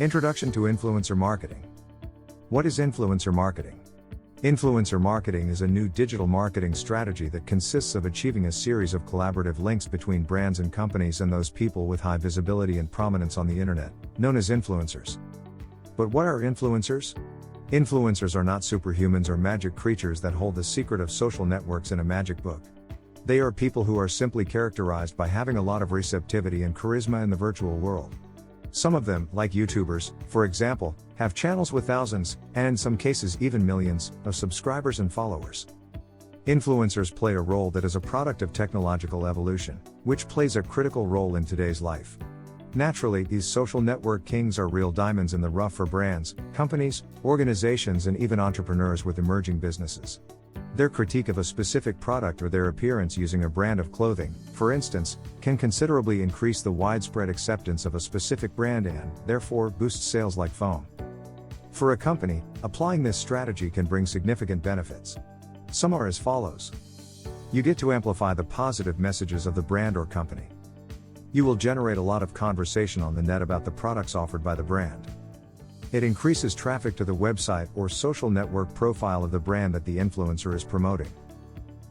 Introduction to Influencer Marketing. What is influencer marketing? Influencer marketing is a new digital marketing strategy that consists of achieving a series of collaborative links between brands and companies and those people with high visibility and prominence on the internet, known as influencers. But what are influencers? Influencers are not superhumans or magic creatures that hold the secret of social networks in a magic book. They are people who are simply characterized by having a lot of receptivity and charisma in the virtual world. Some of them, like YouTubers, for example, have channels with thousands, and in some cases even millions, of subscribers and followers. Influencers play a role that is a product of technological evolution, which plays a critical role in today's life. Naturally, these social network kings are real diamonds in the rough for brands, companies, organizations, and even entrepreneurs with emerging businesses. Their critique of a specific product or their appearance using a brand of clothing, for instance, can considerably increase the widespread acceptance of a specific brand and, therefore, boost sales like foam. For a company, applying this strategy can bring significant benefits. Some are as follows. You get to amplify the positive messages of the brand or company. You will generate a lot of conversation on the net about the products offered by the brand. It increases traffic to the website or social network profile of the brand that the influencer is promoting.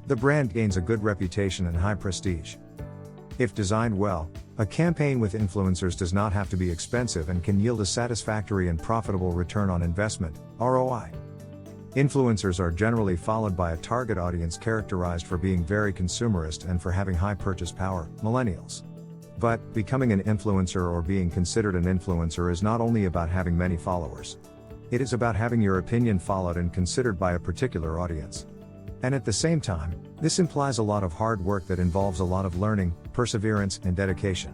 The brand gains a good reputation and high prestige. If designed well, a campaign with influencers does not have to be expensive and can yield a satisfactory and profitable return on investment, ROI. Influencers are generally followed by a target audience characterized for being very consumerist and for having high purchase power, millennials. But, becoming an influencer or being considered an influencer is not only about having many followers. It is about having your opinion followed and considered by a particular audience. And at the same time, this implies a lot of hard work that involves a lot of learning, perseverance, and dedication.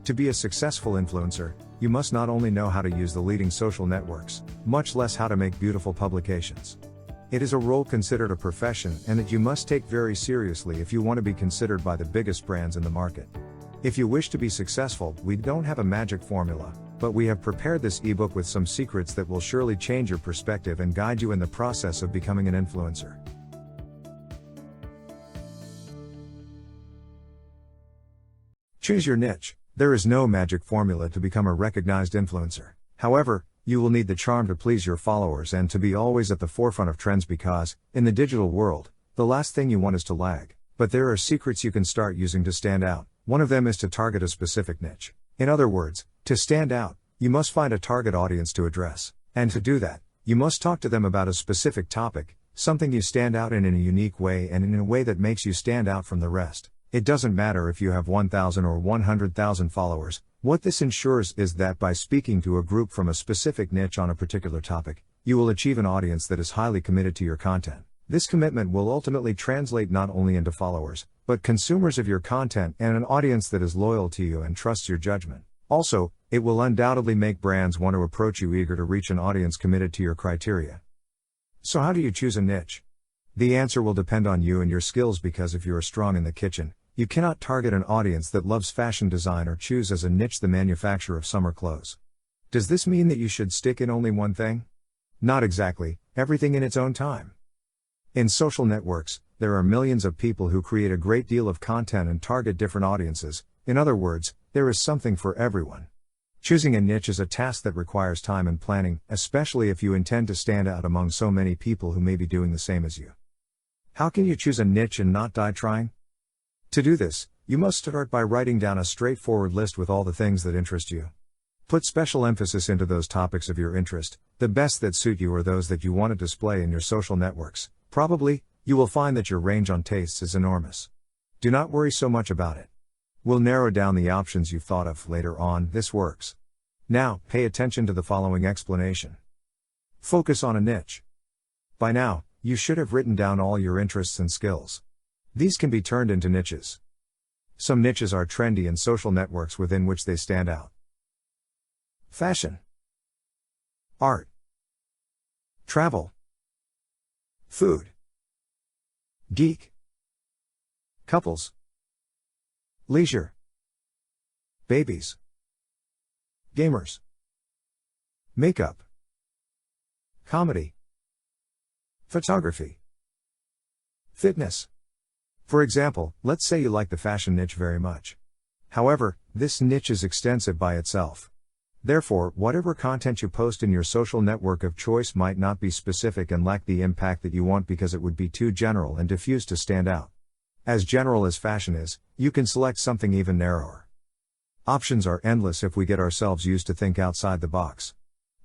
To be a successful influencer, you must not only know how to use the leading social networks, much less how to make beautiful publications. It is a role considered a profession and that you must take very seriously if you want to be considered by the biggest brands in the market. If you wish to be successful, we don't have a magic formula, but we have prepared this ebook with some secrets that will surely change your perspective and guide you in the process of becoming an influencer. Choose your niche. There is no magic formula to become a recognized influencer. However, you will need the charm to please your followers and to be always at the forefront of trends because, in the digital world, the last thing you want is to lag. But there are secrets you can start using to stand out. One of them is to target a specific niche. In other words, to stand out, you must find a target audience to address. And to do that, you must talk to them about a specific topic, something you stand out in a unique way and in a way that makes you stand out from the rest. It doesn't matter if you have 1,000 or 100,000 followers. What this ensures is that by speaking to a group from a specific niche on a particular topic, you will achieve an audience that is highly committed to your content. This commitment will ultimately translate not only into followers, but consumers of your content and an audience that is loyal to you and trusts your judgment. Also, it will undoubtedly make brands want to approach you eager to reach an audience committed to your criteria. So how do you choose a niche? The answer will depend on you and your skills because if you are strong in the kitchen, you cannot target an audience that loves fashion design or choose as a niche the manufacture of summer clothes. Does this mean that you should stick in only one thing? Not exactly, everything in its own time. In social networks, there are millions of people who create a great deal of content and target different audiences. In other words, there is something for everyone. Choosing a niche is a task that requires time and planning, especially if you intend to stand out among so many people who may be doing the same as you. How can you choose a niche and not die trying? To do this, you must start by writing down a straightforward list with all the things that interest you. Put special emphasis into those topics of your interest. The best that suit you are those that you want to display in your social networks. Probably, you will find that your range on tastes is enormous. Do not worry so much about it. We'll narrow down the options you've thought of later on. This works. Now, pay attention to the following explanation. Focus on a niche. By now, you should have written down all your interests and skills. These can be turned into niches. Some niches are trendy in social networks within which they stand out. Fashion, art, travel, food, geek, couples, leisure, babies, gamers, makeup, comedy, photography, fitness, For example, let's say you like the fashion niche very much. However, this niche is extensive by itself. Therefore, whatever content you post in your social network of choice might not be specific and lack the impact that you want because it would be too general and diffuse to stand out. As general as fashion is, you can select something even narrower. Options are endless if we get ourselves used to think outside the box.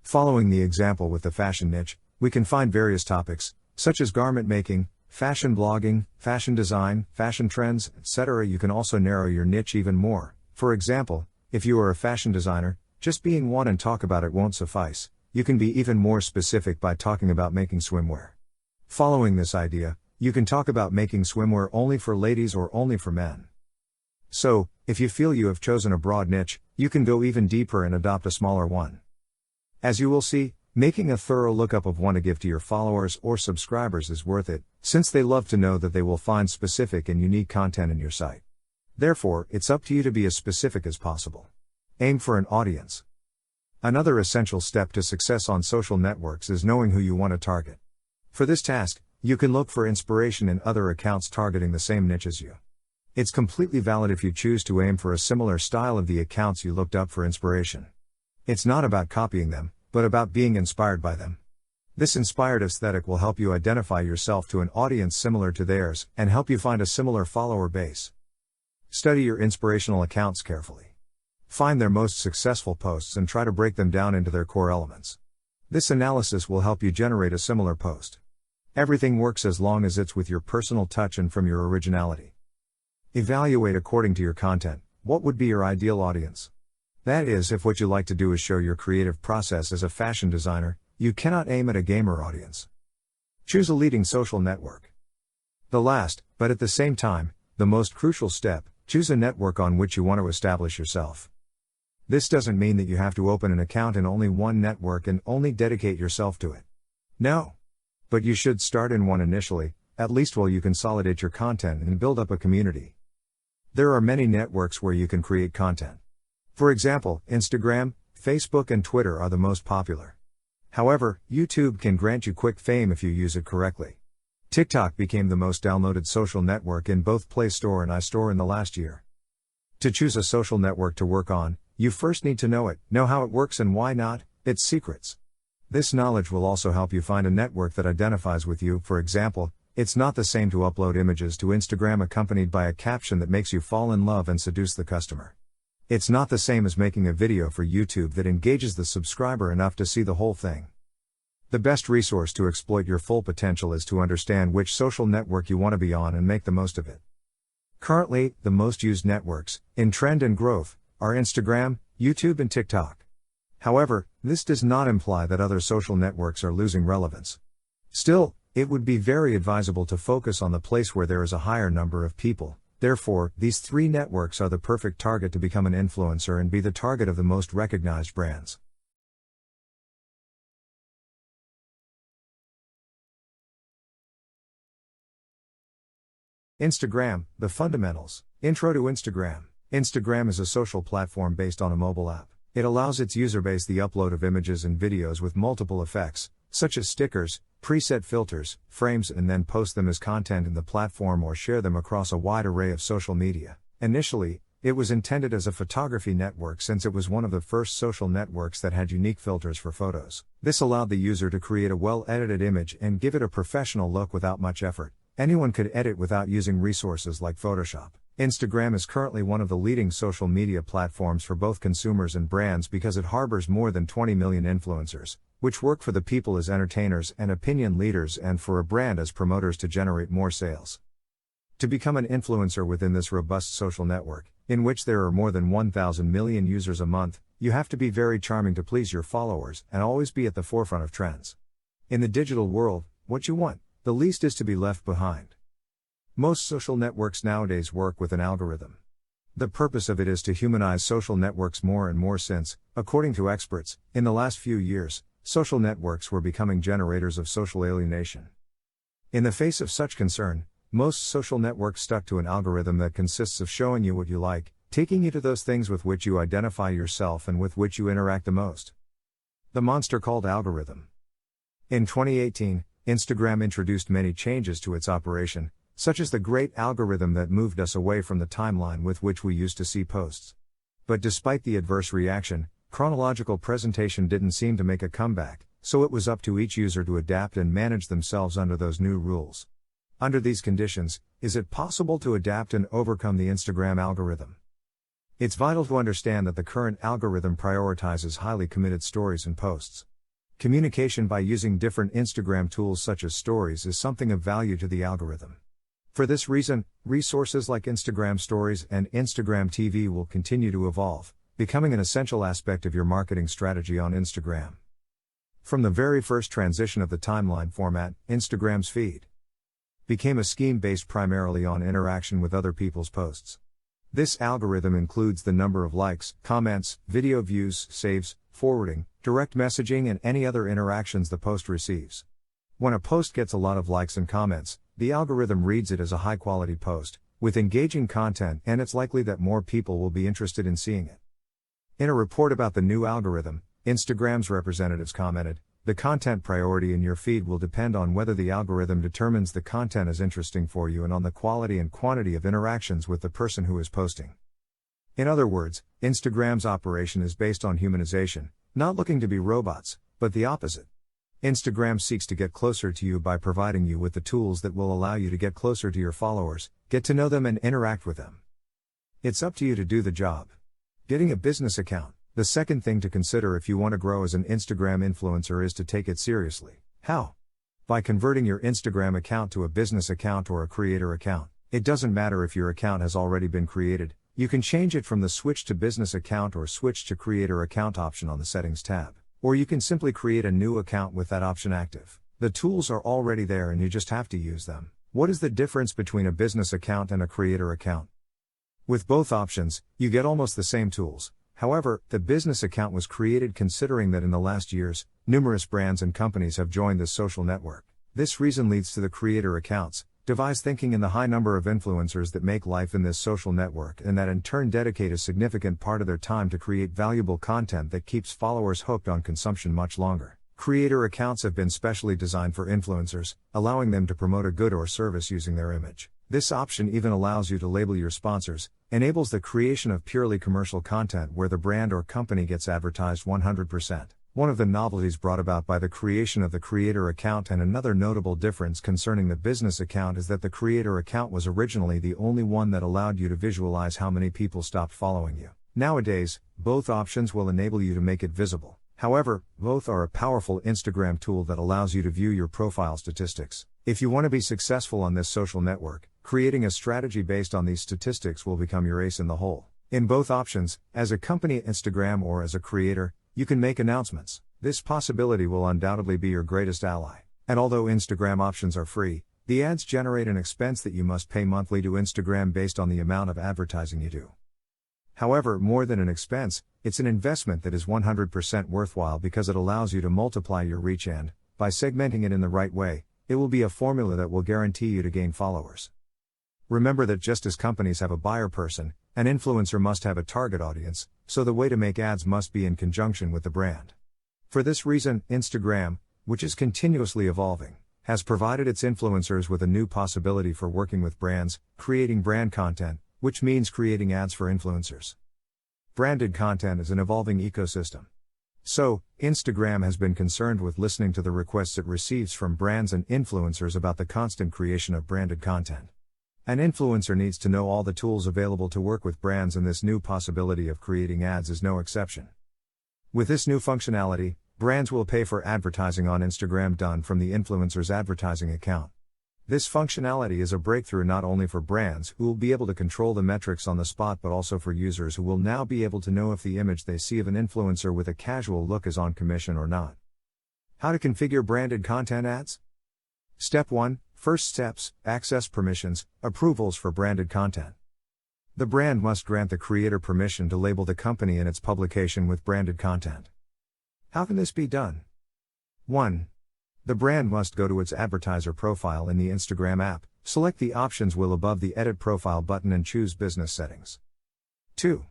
Following the example with the fashion niche, we can find various topics, such as garment making, fashion blogging, fashion design, fashion trends, etc. You can also narrow your niche even more. For example, if you are a fashion designer, just being one and talk about it won't suffice. You can be even more specific by talking about making swimwear. Following this idea, you can talk about making swimwear only for ladies or only for men. So, if you feel you have chosen a broad niche, you can go even deeper and adopt a smaller one. As you will see, making a thorough lookup of one to give to your followers or subscribers is worth it, since they love to know that they will find specific and unique content in your site. Therefore, it's up to you to be as specific as possible. Aim for an audience. Another essential step to success on social networks is knowing who you want to target. For this task, you can look for inspiration in other accounts targeting the same niche as you. It's completely valid if you choose to aim for a similar style of the accounts you looked up for inspiration. It's not about copying them, but about being inspired by them. This inspired aesthetic will help you identify yourself to an audience similar to theirs and help you find a similar follower base. Study your inspirational accounts carefully. Find their most successful posts and try to break them down into their core elements. This analysis will help you generate a similar post. Everything works as long as it's with your personal touch and from your originality. Evaluate according to your content. What would be your ideal audience? That is, if what you like to do is show your creative process as a fashion designer, you cannot aim at a gamer audience. Choose a leading social network. The last, but at the same time, the most crucial step, choose a network on which you want to establish yourself. This doesn't mean that you have to open an account in only one network and only dedicate yourself to it. No. But you should start in one initially, at least while you consolidate your content and build up a community. There are many networks where you can create content. For example, Instagram, Facebook and Twitter are the most popular. However, YouTube can grant you quick fame if you use it correctly. TikTok became the most downloaded social network in both Play Store and iStore in the last year. To choose a social network to work on, you first need to know it, know how it works and why not, its secrets. This knowledge will also help you find a network that identifies with you. For example, it's not the same to upload images to Instagram accompanied by a caption that makes you fall in love and seduce the customer. It's not the same as making a video for YouTube that engages the subscriber enough to see the whole thing. The best resource to exploit your full potential is to understand which social network you want to be on and make the most of it. Currently, the most used networks, in trend and growth, are Instagram, YouTube and TikTok. However, this does not imply that other social networks are losing relevance. Still, it would be very advisable to focus on the place where there is a higher number of people. Therefore, these three networks are the perfect target to become an influencer and be the target of the most recognized brands. Instagram, the fundamentals. Intro to Instagram. Instagram is a social platform based on a mobile app. It allows its user base the upload of images and videos with multiple effects, such as stickers, preset filters, frames, and then post them as content in the platform or share them across a wide array of social media. Initially, it was intended as a photography network since it was one of the first social networks that had unique filters for photos. This allowed the user to create a well-edited image and give it a professional look without much effort. Anyone could edit without using resources like Photoshop. Instagram is currently one of the leading social media platforms for both consumers and brands because it harbors more than 20 million influencers, which work for the people as entertainers and opinion leaders and for a brand as promoters to generate more sales. To become an influencer within this robust social network, in which there are more than 1,000 million users a month, you have to be very charming to please your followers and always be at the forefront of trends. In the digital world, what you want, the least is to be left behind. Most social networks nowadays work with an algorithm. The purpose of it is to humanize social networks more and more since, according to experts, in the last few years, social networks were becoming generators of social alienation. In the face of such concern, most social networks stuck to an algorithm that consists of showing you what you like, taking you to those things with which you identify yourself and with which you interact the most. The monster called algorithm. In 2018, Instagram introduced many changes to its operation, such as the great algorithm that moved us away from the timeline with which we used to see posts. But despite the adverse reaction, chronological presentation didn't seem to make a comeback, so it was up to each user to adapt and manage themselves under those new rules. Under these conditions, is it possible to adapt and overcome the Instagram algorithm? It's vital to understand that the current algorithm prioritizes highly committed stories and posts. Communication by using different Instagram tools such as stories is something of value to the algorithm. For this reason, resources like Instagram Stories and Instagram TV will continue to evolve, becoming an essential aspect of your marketing strategy on Instagram. From the very first transition of the timeline format, Instagram's feed became a scheme based primarily on interaction with other people's posts. This algorithm includes the number of likes, comments, video views, saves, forwarding, direct messaging, and any other interactions the post receives. When a post gets a lot of likes and comments, the algorithm reads it as a high-quality post, with engaging content, and it's likely that more people will be interested in seeing it. In a report about the new algorithm, Instagram's representatives commented, "The content priority in your feed will depend on whether the algorithm determines the content is interesting for you and on the quality and quantity of interactions with the person who is posting." In other words, Instagram's operation is based on humanization, not looking to be robots, but the opposite. Instagram seeks to get closer to you by providing you with the tools that will allow you to get closer to your followers, get to know them, and interact with them. It's up to you to do the job. Getting a business account. The second thing to consider if you want to grow as an Instagram influencer is to take it seriously. How? By converting your Instagram account to a business account or a creator account. It doesn't matter if your account has already been created, you can change it from the Switch to Business Account or Switch to Creator Account option on the Settings tab. Or you can simply create a new account with that option active. The tools are already there and you just have to use them. What is the difference between a business account and a creator account? With both options, you get almost the same tools. However, the business account was created considering that in the last years, numerous brands and companies have joined this social network. This reason leads to the creator accounts, devise thinking in the high number of influencers that make life in this social network and that in turn dedicate a significant part of their time to create valuable content that keeps followers hooked on consumption much longer. Creator accounts have been specially designed for influencers, allowing them to promote a good or service using their image. This option even allows you to label your sponsors, enables the creation of purely commercial content where the brand or company gets advertised 100%. One of the novelties brought about by the creation of the creator account and another notable difference concerning the business account is that the creator account was originally the only one that allowed you to visualize how many people stopped following you. Nowadays, both options will enable you to make it visible. However, both are a powerful Instagram tool that allows you to view your profile statistics. If you want to be successful on this social network, creating a strategy based on these statistics will become your ace in the hole. In both options, as a company at Instagram or as a creator, you can make announcements. This possibility will undoubtedly be your greatest ally. And although Instagram options are free, the ads generate an expense that you must pay monthly to Instagram based on the amount of advertising you do. However, more than an expense, it's an investment that is 100% worthwhile because it allows you to multiply your reach and, by segmenting it in the right way, it will be a formula that will guarantee you to gain followers. Remember that just as companies have a buyer person, an influencer must have a target audience, so the way to make ads must be in conjunction with the brand. For this reason, Instagram, which is continuously evolving, has provided its influencers with a new possibility for working with brands, creating brand content, which means creating ads for influencers. Branded content is an evolving ecosystem. So, Instagram has been concerned with listening to the requests it receives from brands and influencers about the constant creation of branded content. An influencer needs to know all the tools available to work with brands, and this new possibility of creating ads is no exception. With this new functionality, brands will pay for advertising on Instagram done from the influencer's advertising account. This functionality is a breakthrough not only for brands who will be able to control the metrics on the spot but also for users who will now be able to know if the image they see of an influencer with a casual look is on commission or not. How to configure branded content ads? Step 1. First steps, access permissions, approvals for branded content. The brand must grant the creator permission to label the company in its publication with branded content. How can this be done? 1. The brand must go to its advertiser profile in the Instagram app, select the options wheel above the Edit Profile button and choose Business Settings. 2.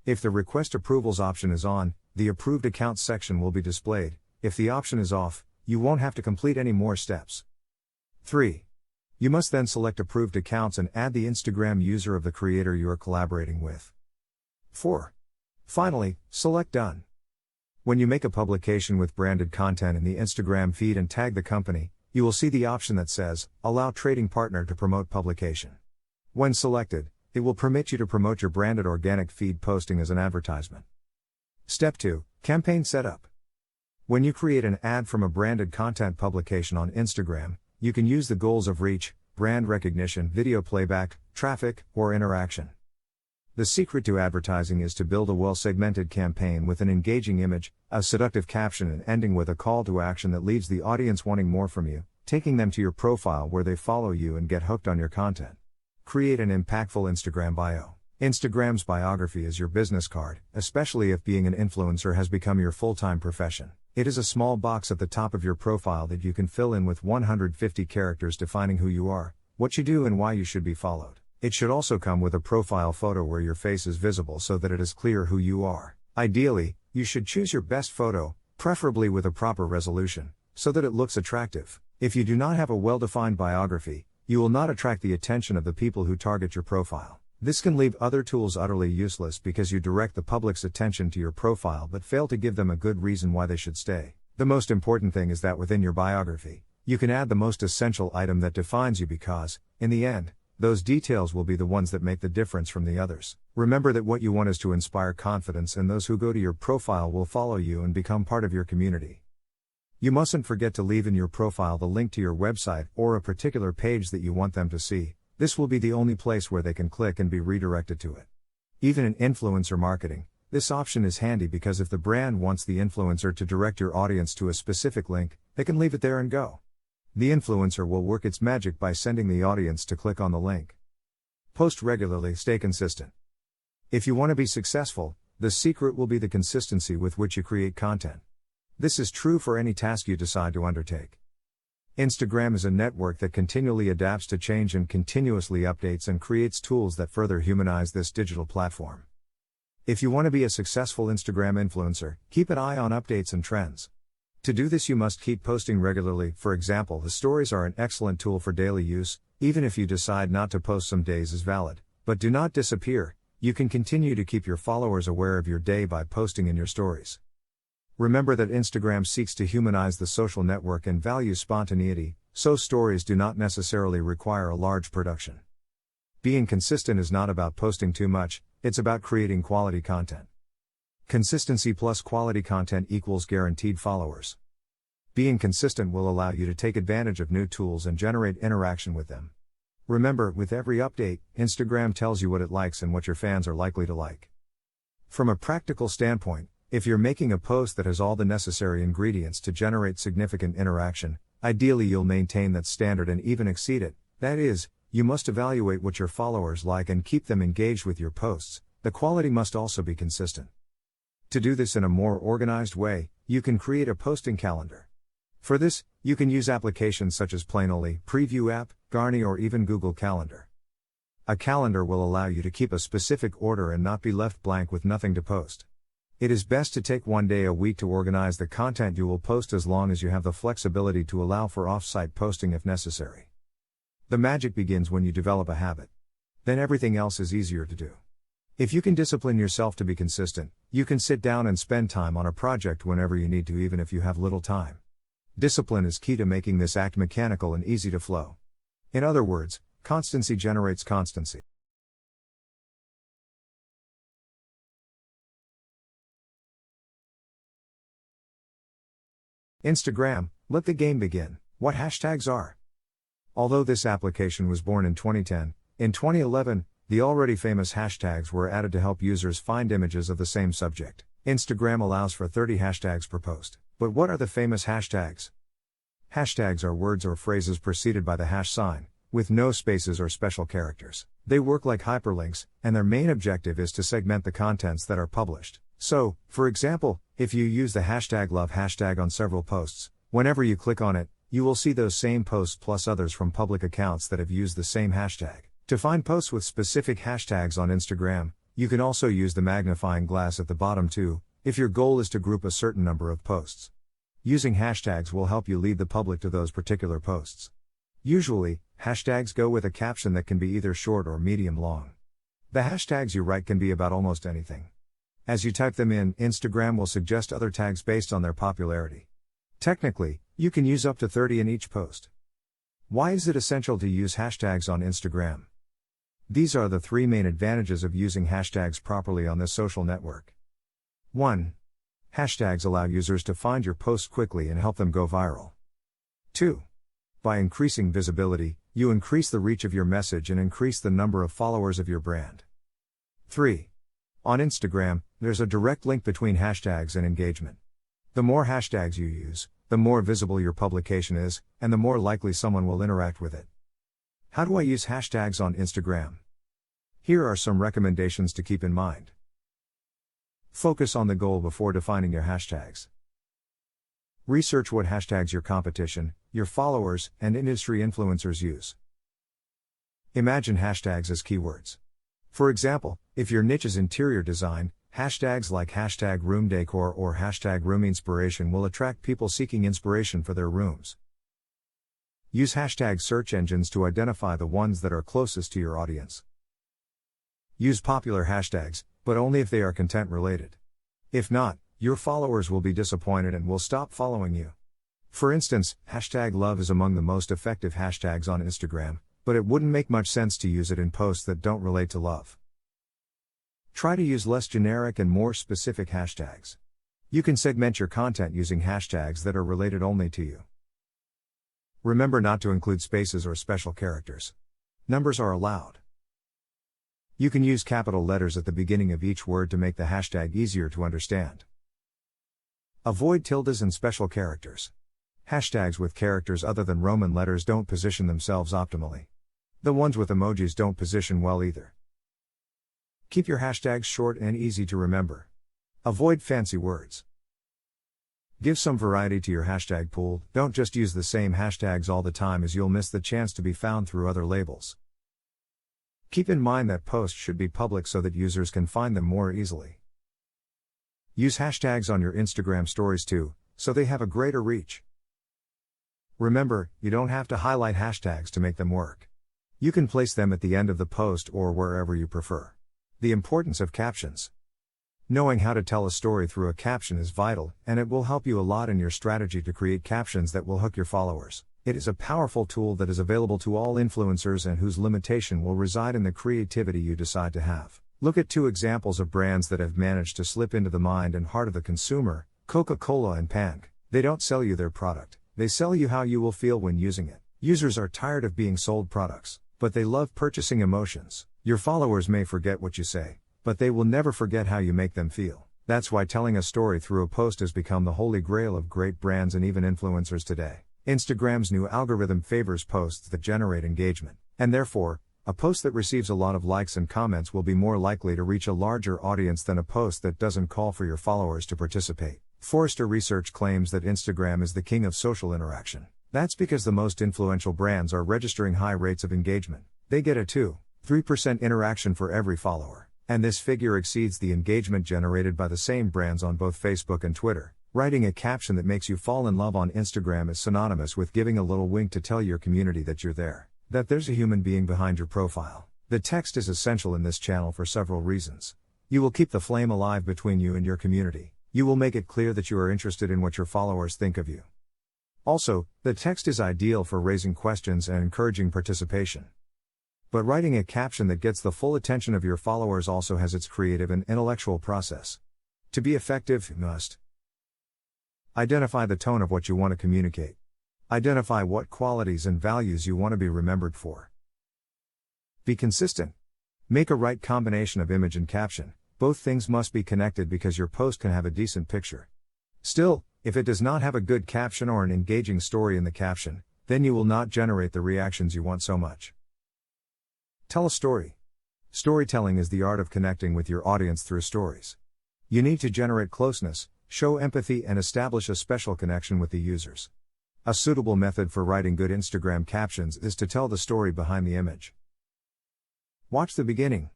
If the Request Approvals option is on, the Approved Accounts section will be displayed. If the option is off, you won't have to complete any more steps. 3. You must then select approved accounts and add the Instagram user of the creator you are collaborating with. 4. Finally, select Done. When you make a publication with branded content in the Instagram feed and tag the company, you will see the option that says, Allow Trading Partner to promote publication. When selected, it will permit you to promote your branded organic feed posting as an advertisement. Step 2. Campaign Setup. When you create an ad from a branded content publication on Instagram, you can use the goals of reach, brand recognition, video playback, traffic, or interaction. The secret to advertising is to build a well-segmented campaign with an engaging image, a seductive caption, and ending with a call to action that leaves the audience wanting more from you, taking them to your profile where they follow you and get hooked on your content. Create an impactful Instagram bio. Instagram's biography is your business card, especially if being an influencer has become your full-time profession. It is a small box at the top of your profile that you can fill in with 150 characters defining who you are, what you do, and why you should be followed. It should also come with a profile photo where your face is visible so that it is clear who you are. Ideally, you should choose your best photo, preferably with a proper resolution, so that it looks attractive. If you do not have a well-defined biography, you will not attract the attention of the people who target your profile. This can leave other tools utterly useless because you direct the public's attention to your profile but fail to give them a good reason why they should stay. The most important thing is that within your biography, you can add the most essential item that defines you because, in the end, those details will be the ones that make the difference from the others. Remember that what you want is to inspire confidence, and those who go to your profile will follow you and become part of your community. You mustn't forget to leave in your profile the link to your website or a particular page that you want them to see. This will be the only place where they can click and be redirected to it. Even in influencer marketing, this option is handy because if the brand wants the influencer to direct your audience to a specific link, they can leave it there and go. The influencer will work its magic by sending the audience to click on the link. Post regularly, stay consistent. If you want to be successful, the secret will be the consistency with which you create content. This is true for any task you decide to undertake. Instagram is a network that continually adapts to change and continuously updates and creates tools that further humanize this digital platform. If you want to be a successful Instagram influencer, keep an eye on updates and trends. To do this, you must keep posting regularly. For example, the stories are an excellent tool for daily use. Even if you decide not to post, some days is valid. But do not disappear. You can continue to keep your followers aware of your day by posting in your stories. Remember that Instagram seeks to humanize the social network and values spontaneity, so stories do not necessarily require a large production. Being consistent is not about posting too much, it's about creating quality content. Consistency plus quality content equals guaranteed followers. Being consistent will allow you to take advantage of new tools and generate interaction with them. Remember, with every update, Instagram tells you what it likes and what your fans are likely to like. From a practical standpoint, if you're making a post that has all the necessary ingredients to generate significant interaction, ideally you'll maintain that standard and even exceed it. That is, you must evaluate what your followers like and keep them engaged with your posts. The quality must also be consistent. To do this in a more organized way, you can create a posting calendar. For this, you can use applications such as Planoly, Preview App, Garni, or even Google Calendar. A calendar will allow you to keep a specific order and not be left blank with nothing to post. It is best to take one day a week to organize the content you will post, as long as you have the flexibility to allow for off-site posting if necessary. The magic begins when you develop a habit. Then everything else is easier to do. If you can discipline yourself to be consistent, you can sit down and spend time on a project whenever you need to, even if you have little time. Discipline is key to making this act mechanical and easy to flow. In other words, constancy generates constancy. Instagram, let the game begin. What hashtags are? Although this application was born in 2010, in 2011, the already famous hashtags were added to help users find images of the same subject. Instagram allows for 30 hashtags per post. But what are the famous hashtags? Hashtags are words or phrases preceded by the hash sign, with no spaces or special characters. They work like hyperlinks, and their main objective is to segment the contents that are published. So, for example, if you use the hashtag love hashtag on several posts, whenever you click on it, you will see those same posts plus others from public accounts that have used the same hashtag. To find posts with specific hashtags on Instagram, you can also use the magnifying glass at the bottom too, if your goal is to group a certain number of posts. Using hashtags will help you lead the public to those particular posts. Usually, Hashtags go with a caption that can be either short or medium long. The hashtags you write can be about almost anything. As you type them in, Instagram will suggest other tags based on their popularity. Technically, you can use up to 30 in each post. Why is it essential to use hashtags on Instagram? These are the 3 main advantages of using hashtags properly on this social network. 1. Hashtags allow users to find your posts quickly and help them go viral. 2. By increasing visibility, you increase the reach of your message and increase the number of followers of your brand. 3. On Instagram, there's a direct link between hashtags and engagement. The more hashtags you use, the more visible your publication is, and the more likely someone will interact with it. How do I use hashtags on Instagram? Here are some recommendations to keep in mind. Focus on the goal before defining your hashtags. Research what hashtags your competition, your followers, and industry influencers use. Imagine hashtags as keywords. For example, if your niche is interior design, hashtags like hashtag room decor or hashtag room inspiration will attract people seeking inspiration for their rooms. Use hashtag search engines to identify the ones that are closest to your audience. Use popular hashtags, but only if they are content related. If not, your followers will be disappointed and will stop following you. For instance, hashtag love is among the most effective hashtags on Instagram, but it wouldn't make much sense to use it in posts that don't relate to love. Try to use less generic and more specific hashtags. You can segment your content using hashtags that are related only to you. Remember not to include spaces or special characters. Numbers are allowed. You can use capital letters at the beginning of each word to make the hashtag easier to understand. Avoid tildes and special characters. Hashtags with characters other than Roman letters don't position themselves optimally. The ones with emojis don't position well either. Keep your hashtags short and easy to remember. Avoid fancy words. Give some variety to your hashtag pool, don't just use the same hashtags all the time as you'll miss the chance to be found through other labels. Keep in mind that posts should be public so that users can find them more easily. Use hashtags on your Instagram stories too, so they have a greater reach. Remember, you don't have to highlight hashtags to make them work. You can place them at the end of the post or wherever you prefer. The importance of captions. Knowing how to tell a story through a caption is vital, and it will help you a lot in your strategy to create captions that will hook your followers. It is a powerful tool that is available to all influencers and whose limitation will reside in the creativity you decide to have. Look at 2 examples of brands that have managed to slip into the mind and heart of the consumer, Coca-Cola and Pank. They don't sell you their product, they sell you how you will feel when using it. Users are tired of being sold products, but they love purchasing emotions. Your followers may forget what you say, but they will never forget how you make them feel. That's why telling a story through a post has become the holy grail of great brands and even influencers today. Instagram's new algorithm favors posts that generate engagement, and therefore, a post that receives a lot of likes and comments will be more likely to reach a larger audience than a post that doesn't call for your followers to participate. Forrester Research claims that Instagram is the king of social interaction. That's because the most influential brands are registering high rates of engagement. They get a 2-3% interaction for every follower. And this figure exceeds the engagement generated by the same brands on both Facebook and Twitter. Writing a caption that makes you fall in love on Instagram is synonymous with giving a little wink to tell your community that you're there, that there's a human being behind your profile. The text is essential in this channel for several reasons. You will keep the flame alive between you and your community. You will make it clear that you are interested in what your followers think of you. Also, the text is ideal for raising questions and encouraging participation. But writing a caption that gets the full attention of your followers also has its creative and intellectual process. To be effective, you must identify the tone of what you want to communicate. Identify what qualities and values you want to be remembered for. Be consistent. Make a right combination of image and caption. Both things must be connected because your post can have a decent picture. Still, if it does not have a good caption or an engaging story in the caption, then you will not generate the reactions you want so much. Tell a story. Storytelling is the art of connecting with your audience through stories. You need to generate closeness, show empathy, and establish a special connection with the users. A suitable method for writing good Instagram captions is to tell the story behind the image. Watch the beginning.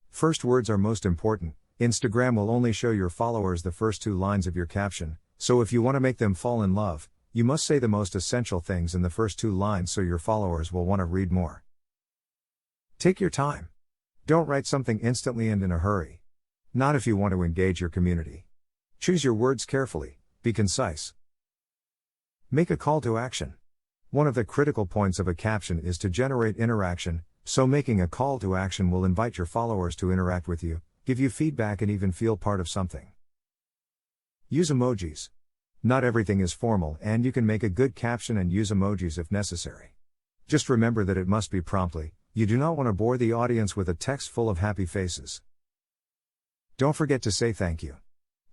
First words are most important. Instagram will only show your followers the first 2 lines of your caption, so if you want to make them fall in love, you must say the most essential things in the first 2 lines so your followers will want to read more. Take your time. Don't write something instantly and in a hurry. Not if you want to engage your community. Choose your words carefully, be concise. Make a call to action. One of the critical points of a caption is to generate interaction, so making a call to action will invite your followers to interact with you, give you feedback and even feel part of something. Use emojis. Not everything is formal and you can make a good caption and use emojis if necessary. Just remember that it must be promptly, you do not want to bore the audience with a text full of happy faces. Don't forget to say thank you.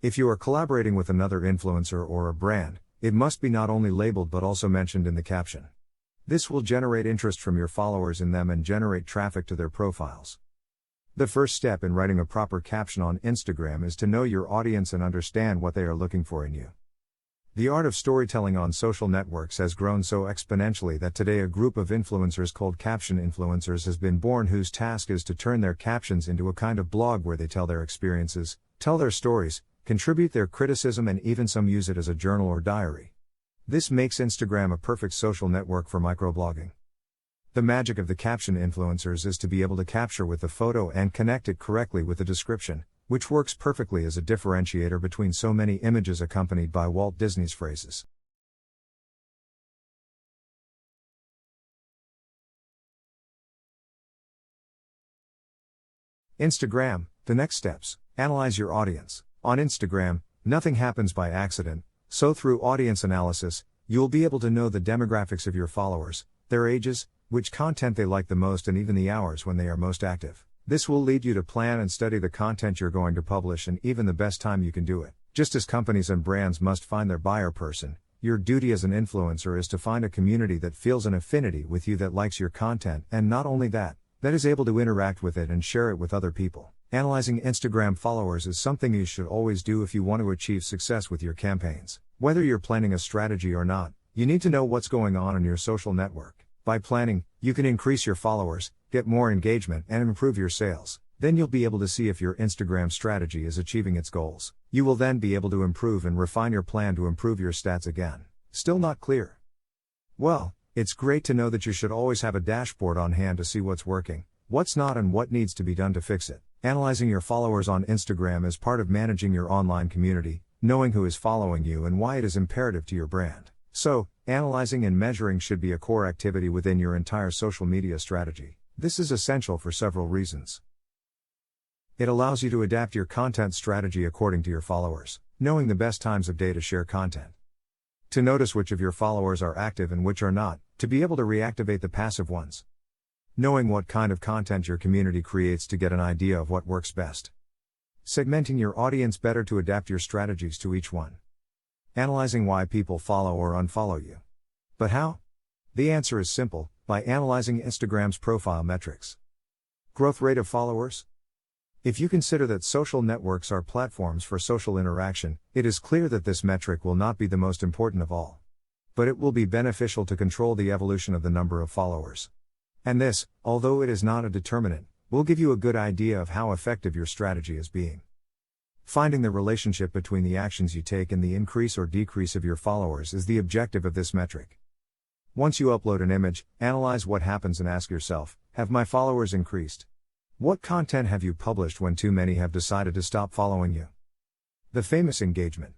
If you are collaborating with another influencer or a brand, it must be not only labeled but also mentioned in the caption. This will generate interest from your followers in them and generate traffic to their profiles. The first step in writing a proper caption on Instagram is to know your audience and understand what they are looking for in you. The art of storytelling on social networks has grown so exponentially that today a group of influencers called caption influencers has been born, whose task is to turn their captions into a kind of blog where they tell their experiences, tell their stories, contribute their criticism and even some use it as a journal or diary. This makes Instagram a perfect social network for microblogging. The magic of the caption influencers is to be able to capture with the photo and connect it correctly with the description, which works perfectly as a differentiator between so many images accompanied by Walt Disney's phrases. Instagram, the next steps. Analyze your audience. On Instagram, nothing happens by accident, so through audience analysis, you'll be able to know the demographics of your followers, their ages, which content they like the most and even the hours when they are most active. This will lead you to plan and study the content you're going to publish and even the best time you can do it. Just as companies and brands must find their buyer person, your duty as an influencer is to find a community that feels an affinity with you, that likes your content, and not only that is able to interact with it and share it with other people. Analyzing Instagram followers is something you should always do if you want to achieve success with your campaigns. Whether you're planning a strategy or not, you need to know what's going on in your social network. By planning, you can increase your followers, get more engagement, and improve your sales. Then you'll be able to see if your Instagram strategy is achieving its goals. You will then be able to improve and refine your plan to improve your stats again. Still not clear? Well, it's great to know that you should always have a dashboard on hand to see what's working, what's not, and what needs to be done to fix it. Analyzing your followers on Instagram is part of managing your online community, knowing who is following you and why it is imperative to your brand. So, analyzing and measuring should be a core activity within your entire social media strategy. This is essential for several reasons. It allows you to adapt your content strategy according to your followers, knowing the best times of day to share content. To notice which of your followers are active and which are not, to be able to reactivate the passive ones. Knowing what kind of content your community creates to get an idea of what works best. Segmenting your audience better to adapt your strategies to each one. Analyzing why people follow or unfollow you. But how? The answer is simple, by analyzing Instagram's profile metrics. Growth rate of followers? If you consider that social networks are platforms for social interaction, it is clear that this metric will not be the most important of all. But it will be beneficial to control the evolution of the number of followers. And this, although it is not a determinant, will give you a good idea of how effective your strategy is being. Finding the relationship between the actions you take and the increase or decrease of your followers is the objective of this metric. Once you upload an image, analyze what happens and ask yourself, have my followers increased? What content have you published when too many have decided to stop following you? The famous engagement.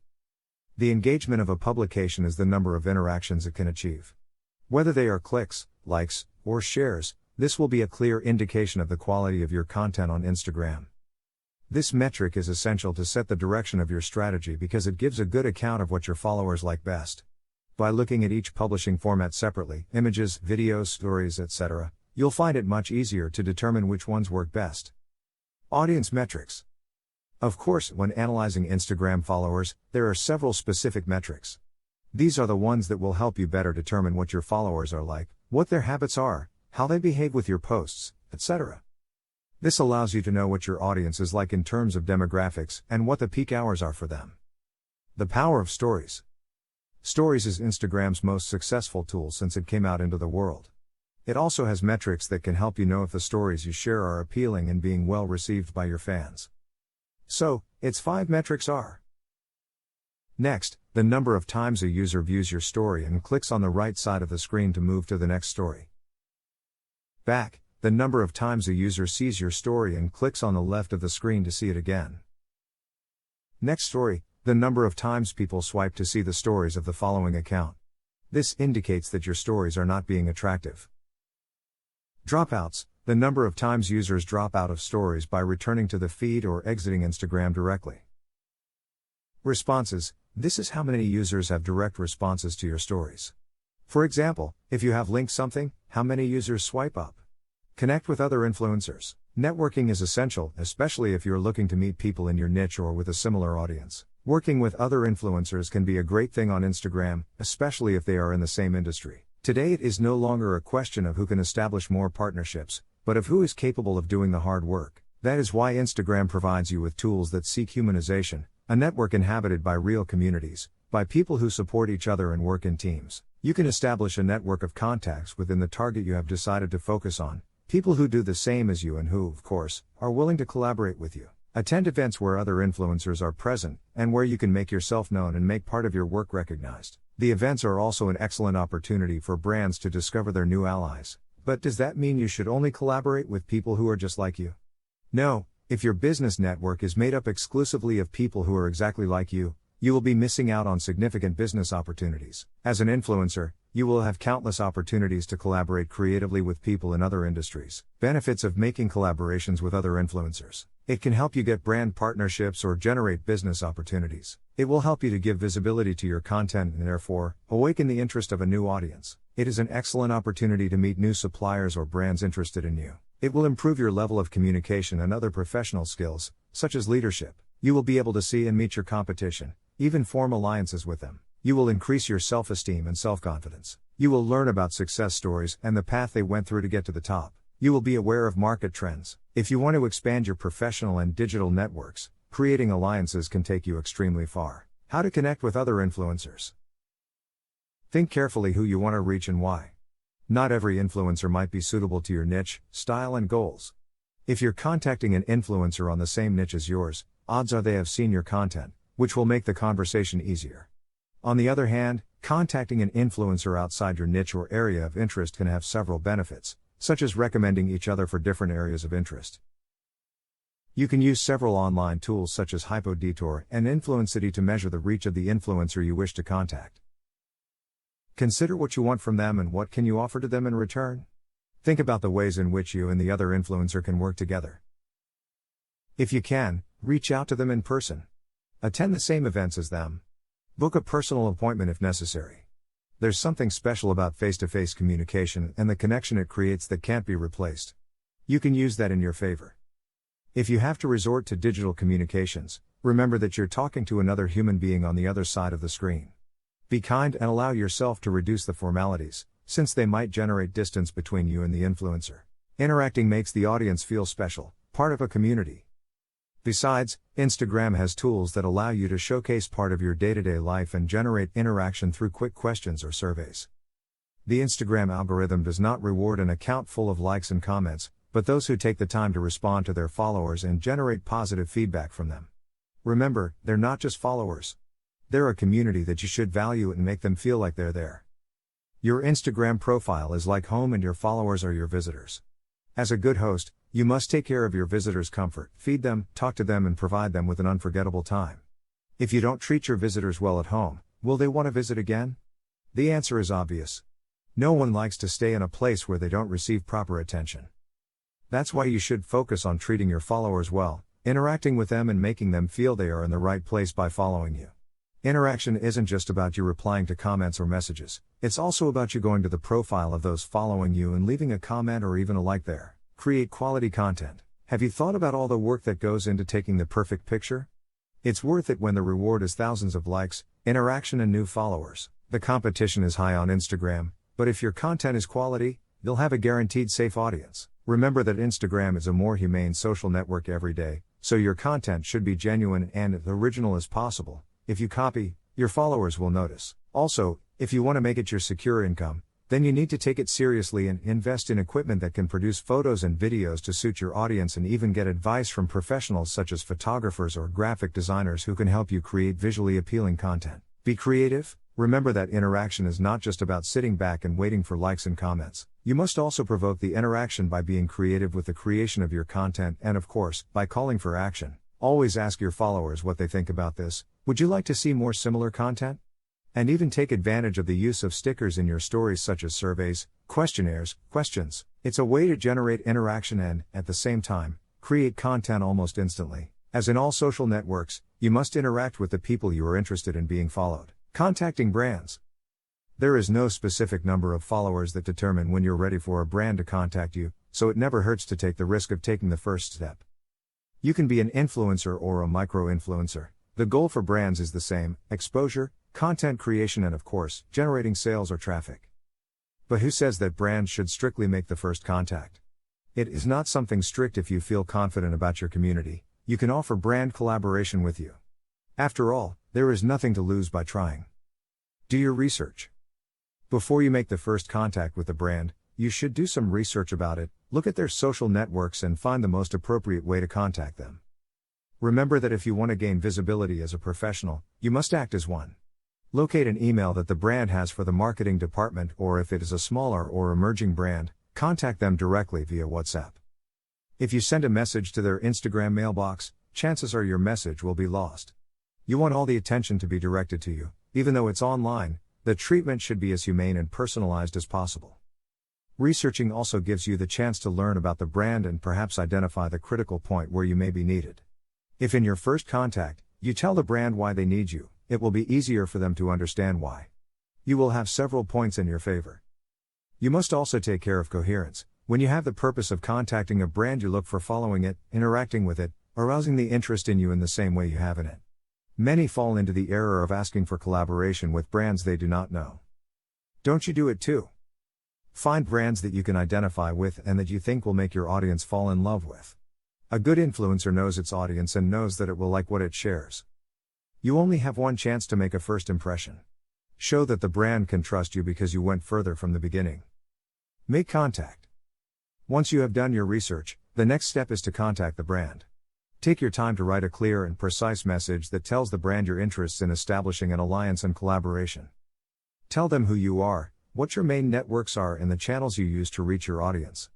The engagement of a publication is the number of interactions it can achieve. Whether they are clicks, likes, or shares, this will be a clear indication of the quality of your content on Instagram. This metric is essential to set the direction of your strategy because it gives a good account of what your followers like best. By looking at each publishing format separately, images, videos, stories, etc., you'll find it much easier to determine which ones work best. Audience metrics. Of course, when analyzing Instagram followers, there are several specific metrics. These are the ones that will help you better determine what your followers are like, what their habits are, how they behave with your posts, etc. This allows you to know what your audience is like in terms of demographics and what the peak hours are for them. The power of stories. Stories is Instagram's most successful tool since it came out into the world. It also has metrics that can help you know if the stories you share are appealing and being well received by your fans. So, its 5 metrics are: Next, the number of times a user views your story and clicks on the right side of the screen to move to the next story. Back, the number of times a user sees your story and clicks on the left of the screen to see it again. Next story, the number of times people swipe to see the stories of the following account. This indicates that your stories are not being attractive. Dropouts, the number of times users drop out of stories by returning to the feed or exiting Instagram directly. Responses, this is how many users have direct responses to your stories. For example, if you have linked something, how many users swipe up? Connect with other influencers. Networking is essential, especially if you're looking to meet people in your niche or with a similar audience. Working with other influencers can be a great thing on Instagram, especially if they are in the same industry. Today it is no longer a question of who can establish more partnerships, but of who is capable of doing the hard work. That is why Instagram provides you with tools that seek humanization, a network inhabited by real communities, by people who support each other and work in teams. You can establish a network of contacts within the target you have decided to focus on, people who do the same as you and who, of course, are willing to collaborate with you. Attend events where other influencers are present, and where you can make yourself known and make part of your work recognized. The events are also an excellent opportunity for brands to discover their new allies. But does that mean you should only collaborate with people who are just like you? No, if your business network is made up exclusively of people who are exactly like you will be missing out on significant business opportunities. As an influencer, you will have countless opportunities to collaborate creatively with people in other industries. Benefits of making collaborations with other influencers. It can help you get brand partnerships or generate business opportunities. It will help you to give visibility to your content and therefore, awaken the interest of a new audience. It is an excellent opportunity to meet new suppliers or brands interested in you. It will improve your level of communication and other professional skills, such as leadership. You will be able to see and meet your competition, even form alliances with them. You will increase your self-esteem and self-confidence. You will learn about success stories and the path they went through to get to the top. You will be aware of market trends. If you want to expand your professional and digital networks, creating alliances can take you extremely far. How to connect with other influencers. Think carefully who you want to reach and why. Not every influencer might be suitable to your niche, style, and goals. If you're contacting an influencer on the same niche as yours, odds are they have seen your content, which will make the conversation easier. On the other hand, contacting an influencer outside your niche or area of interest can have several benefits, such as recommending each other for different areas of interest. You can use several online tools such as HypoDetour and Influencity to measure the reach of the influencer you wish to contact. Consider what you want from them and what can you offer to them in return. Think about the ways in which you and the other influencer can work together. If you can, reach out to them in person. Attend the same events as them. Book a personal appointment if necessary. There's something special about face-to-face communication and the connection it creates that can't be replaced. You can use that in your favor. If you have to resort to digital communications, remember that you're talking to another human being on the other side of the screen. Be kind and allow yourself to reduce the formalities, since they might generate distance between you and the influencer. Interacting makes the audience feel special, part of a community. Besides, Instagram has tools that allow you to showcase part of your day-to-day life and generate interaction through quick questions or surveys. The Instagram algorithm does not reward an account full of likes and comments, but those who take the time to respond to their followers and generate positive feedback from them. Remember, they're not just followers. They're a community that you should value and make them feel like they're there. Your Instagram profile is like home and your followers are your visitors. As a good host, you must take care of your visitors' comfort, feed them, talk to them, and provide them with an unforgettable time. If you don't treat your visitors well at home, will they want to visit again? The answer is obvious. No one likes to stay in a place where they don't receive proper attention. That's why you should focus on treating your followers well, interacting with them and making them feel they are in the right place by following you. Interaction isn't just about you replying to comments or messages, it's also about you going to the profile of those following you and leaving a comment or even a like there. Create quality content. Have you thought about all the work that goes into taking the perfect picture? It's worth it when the reward is thousands of likes, interaction, and new followers. The competition is high on Instagram, but if your content is quality, you'll have a guaranteed safe audience. Remember that Instagram is a more humane social network every day, so your content should be genuine and as original as possible. If you copy, your followers will notice. Also, if you want to make it your secure income, Then you need to take it seriously and invest in equipment that can produce photos and videos to suit your audience, and even get advice from professionals such as photographers or graphic designers who can help you create visually appealing content. Be creative. Remember that interaction is not just about sitting back and waiting for likes and comments. You must also provoke the interaction by being creative with the creation of your content and, of course, by calling for action. Always ask your followers what they think about this. Would you like to see more similar content? And even take advantage of the use of stickers in your stories, such as surveys, questionnaires, questions. It's a way to generate interaction and, at the same time, create content almost instantly. As in all social networks, you must interact with the people you are interested in being followed. Contacting brands. There is no specific number of followers that determine when you're ready for a brand to contact you, so it never hurts to take the risk of taking the first step. You can be an influencer or a micro-influencer. The goal for brands is the same: exposure, content creation, and, of course, generating sales or traffic. But who says that brands should strictly make the first contact? It is not something strict. If you feel confident about your community, you can offer brand collaboration with you. After all, there is nothing to lose by trying. Do your research. Before you make the first contact with the brand, you should do some research about it, look at their social networks, and find the most appropriate way to contact them. Remember that if you want to gain visibility as a professional, you must act as one. Locate an email that the brand has for the marketing department, or if it is a smaller or emerging brand, contact them directly via WhatsApp. If you send a message to their Instagram mailbox, chances are your message will be lost. You want all the attention to be directed to you. Even though it's online, the treatment should be as humane and personalized as possible. Researching also gives you the chance to learn about the brand and perhaps identify the critical point where you may be needed. If in your first contact, you tell the brand why they need you, it will be easier for them to understand why. You will have several points in your favor. You must also take care of coherence. When you have the purpose of contacting a brand, you look for following it, interacting with it, arousing the interest in you in the same way you have in it. Many fall into the error of asking for collaboration with brands they do not know. Don't you do it too? Find brands that you can identify with and that you think will make your audience fall in love with. A good influencer knows its audience and knows that it will like what it shares. You only have one chance to make a first impression. Show that the brand can trust you because you went further from the beginning. Make contact. Once you have done your research, the next step is to contact the brand. Take your time to write a clear and precise message that tells the brand your interests in establishing an alliance and collaboration. Tell them who you are, what your main networks are, and the channels you use to reach your audience.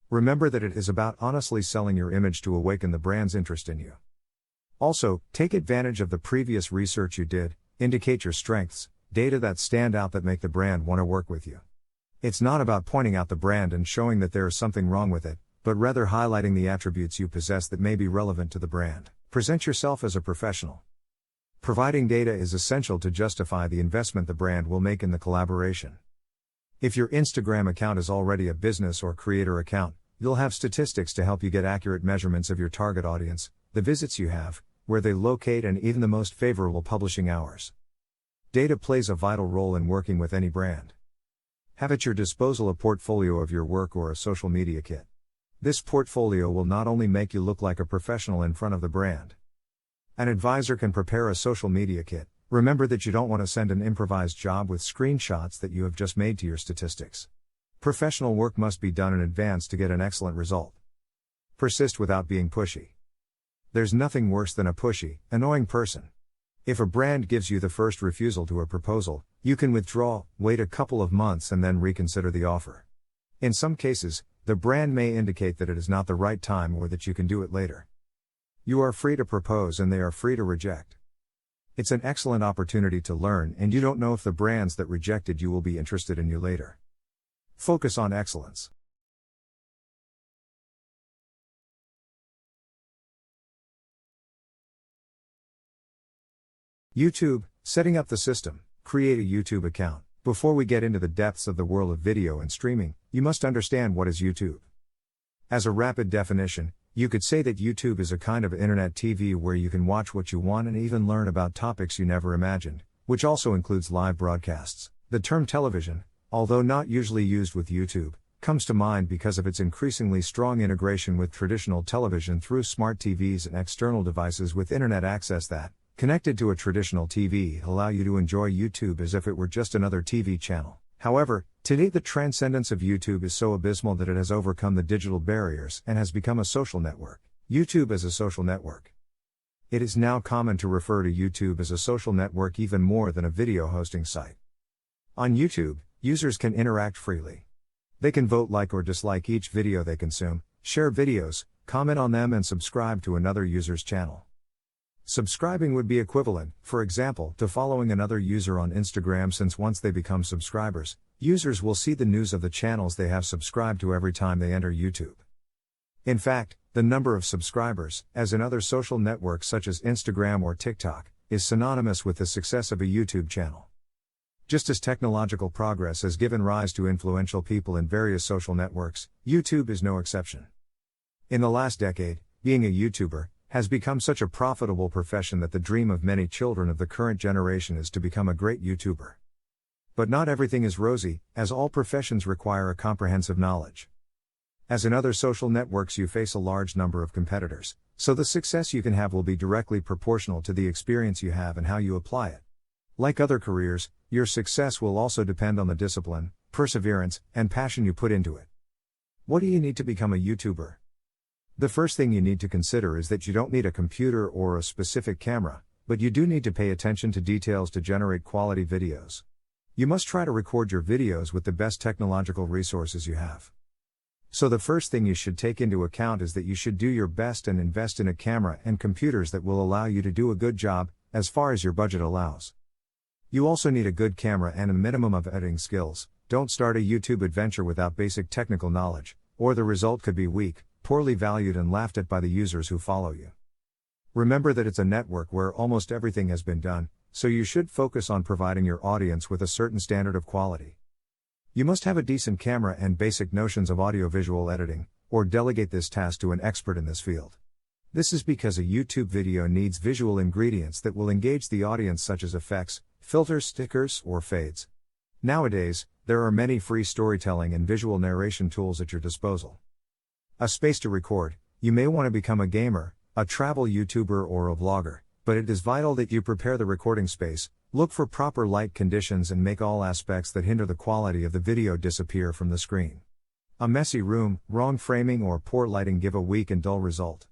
Remember that it is about honestly selling your image to awaken the brand's interest in you. Also, take advantage of the previous research you did, indicate your strengths, data that stand out that make the brand want to work with you. It's not about pointing out the brand and showing that there is something wrong with it, but rather highlighting the attributes you possess that may be relevant to the brand. Present yourself as a professional. Providing data is essential to justify the investment the brand will make in the collaboration. If your Instagram account is already a business or creator account, you'll have statistics to help you get accurate measurements of your target audience, the visits you have, where they locate, and even the most favorable publishing hours. Data plays a vital role in working with any brand. Have at your disposal a portfolio of your work or a social media kit. This portfolio will not only make you look like a professional in front of the brand. An advisor can prepare a social media kit. Remember that you don't want to send an improvised job with screenshots that you have just made to your statistics. Professional work must be done in advance to get an excellent result. Persist without being pushy. There's nothing worse than a pushy, annoying person. If a brand gives you the first refusal to a proposal, you can withdraw, wait a couple of months, and then reconsider the offer. In some cases, the brand may indicate that it is not the right time or that you can do it later. You are free to propose and they are free to reject. It's an excellent opportunity to learn, and you don't know if the brands that rejected you will be interested in you later. Focus on excellence. YouTube, setting up the system. Create a YouTube account. Before we get into the depths of the world of video and streaming, you must understand what is YouTube. As a rapid definition, you could say that YouTube is a kind of internet TV where you can watch what you want and even learn about topics you never imagined, which also includes live broadcasts. The term television, although not usually used with YouTube, comes to mind because of its increasingly strong integration with traditional television through smart TVs and external devices with internet access that, connected to a traditional TV, allow you to enjoy YouTube as if it were just another TV channel. However, Today, the transcendence of YouTube is so abysmal that it has overcome the digital barriers and has become a social network. YouTube as a social network. It is now common to refer to YouTube as a social network even more than a video hosting site. On YouTube, users can interact freely. They can vote, like or dislike each video they consume, share videos, comment on them, and subscribe to another user's channel. Subscribing would be equivalent, for example, to following another user on Instagram, since once they become subscribers, users will see the news of the channels they have subscribed to every time they enter YouTube. In fact, the number of subscribers, as in other social networks such as Instagram or TikTok, is synonymous with the success of a YouTube channel. Just as technological progress has given rise to influential people in various social networks, YouTube is no exception. In the last decade, being a YouTuber has become such a profitable profession that the dream of many children of the current generation is to become a great YouTuber. But not everything is rosy, as all professions require a comprehensive knowledge. As in other social networks, you face a large number of competitors, so the success you can have will be directly proportional to the experience you have and how you apply it. Like other careers, your success will also depend on the discipline, perseverance, and passion you put into it. What do you need to become a YouTuber? The first thing you need to consider is that you don't need a computer or a specific camera, but you do need to pay attention to details to generate quality videos. You must try to record your videos with the best technological resources you have. So the first thing you should take into account is that you should do your best and invest in a camera and computers that will allow you to do a good job, as far as your budget allows. You also need a good camera and a minimum of editing skills. Don't start a YouTube adventure without basic technical knowledge, or the result could be weak, poorly valued, and laughed at by the users who follow you. Remember that it's a network where almost everything has been done, so you should focus on providing your audience with a certain standard of quality. You must have a decent camera and basic notions of audiovisual editing, or delegate this task to an expert in this field. This is because a YouTube video needs visual ingredients that will engage the audience, such as effects, filters, stickers, or fades. Nowadays, there are many free storytelling and visual narration tools at your disposal. A space to record. You may want to become a gamer, a travel YouTuber, or a vlogger, but it is vital that you prepare the recording space, look for proper light conditions, and make all aspects that hinder the quality of the video disappear from the screen. A messy room, wrong framing, or poor lighting give a weak and dull result.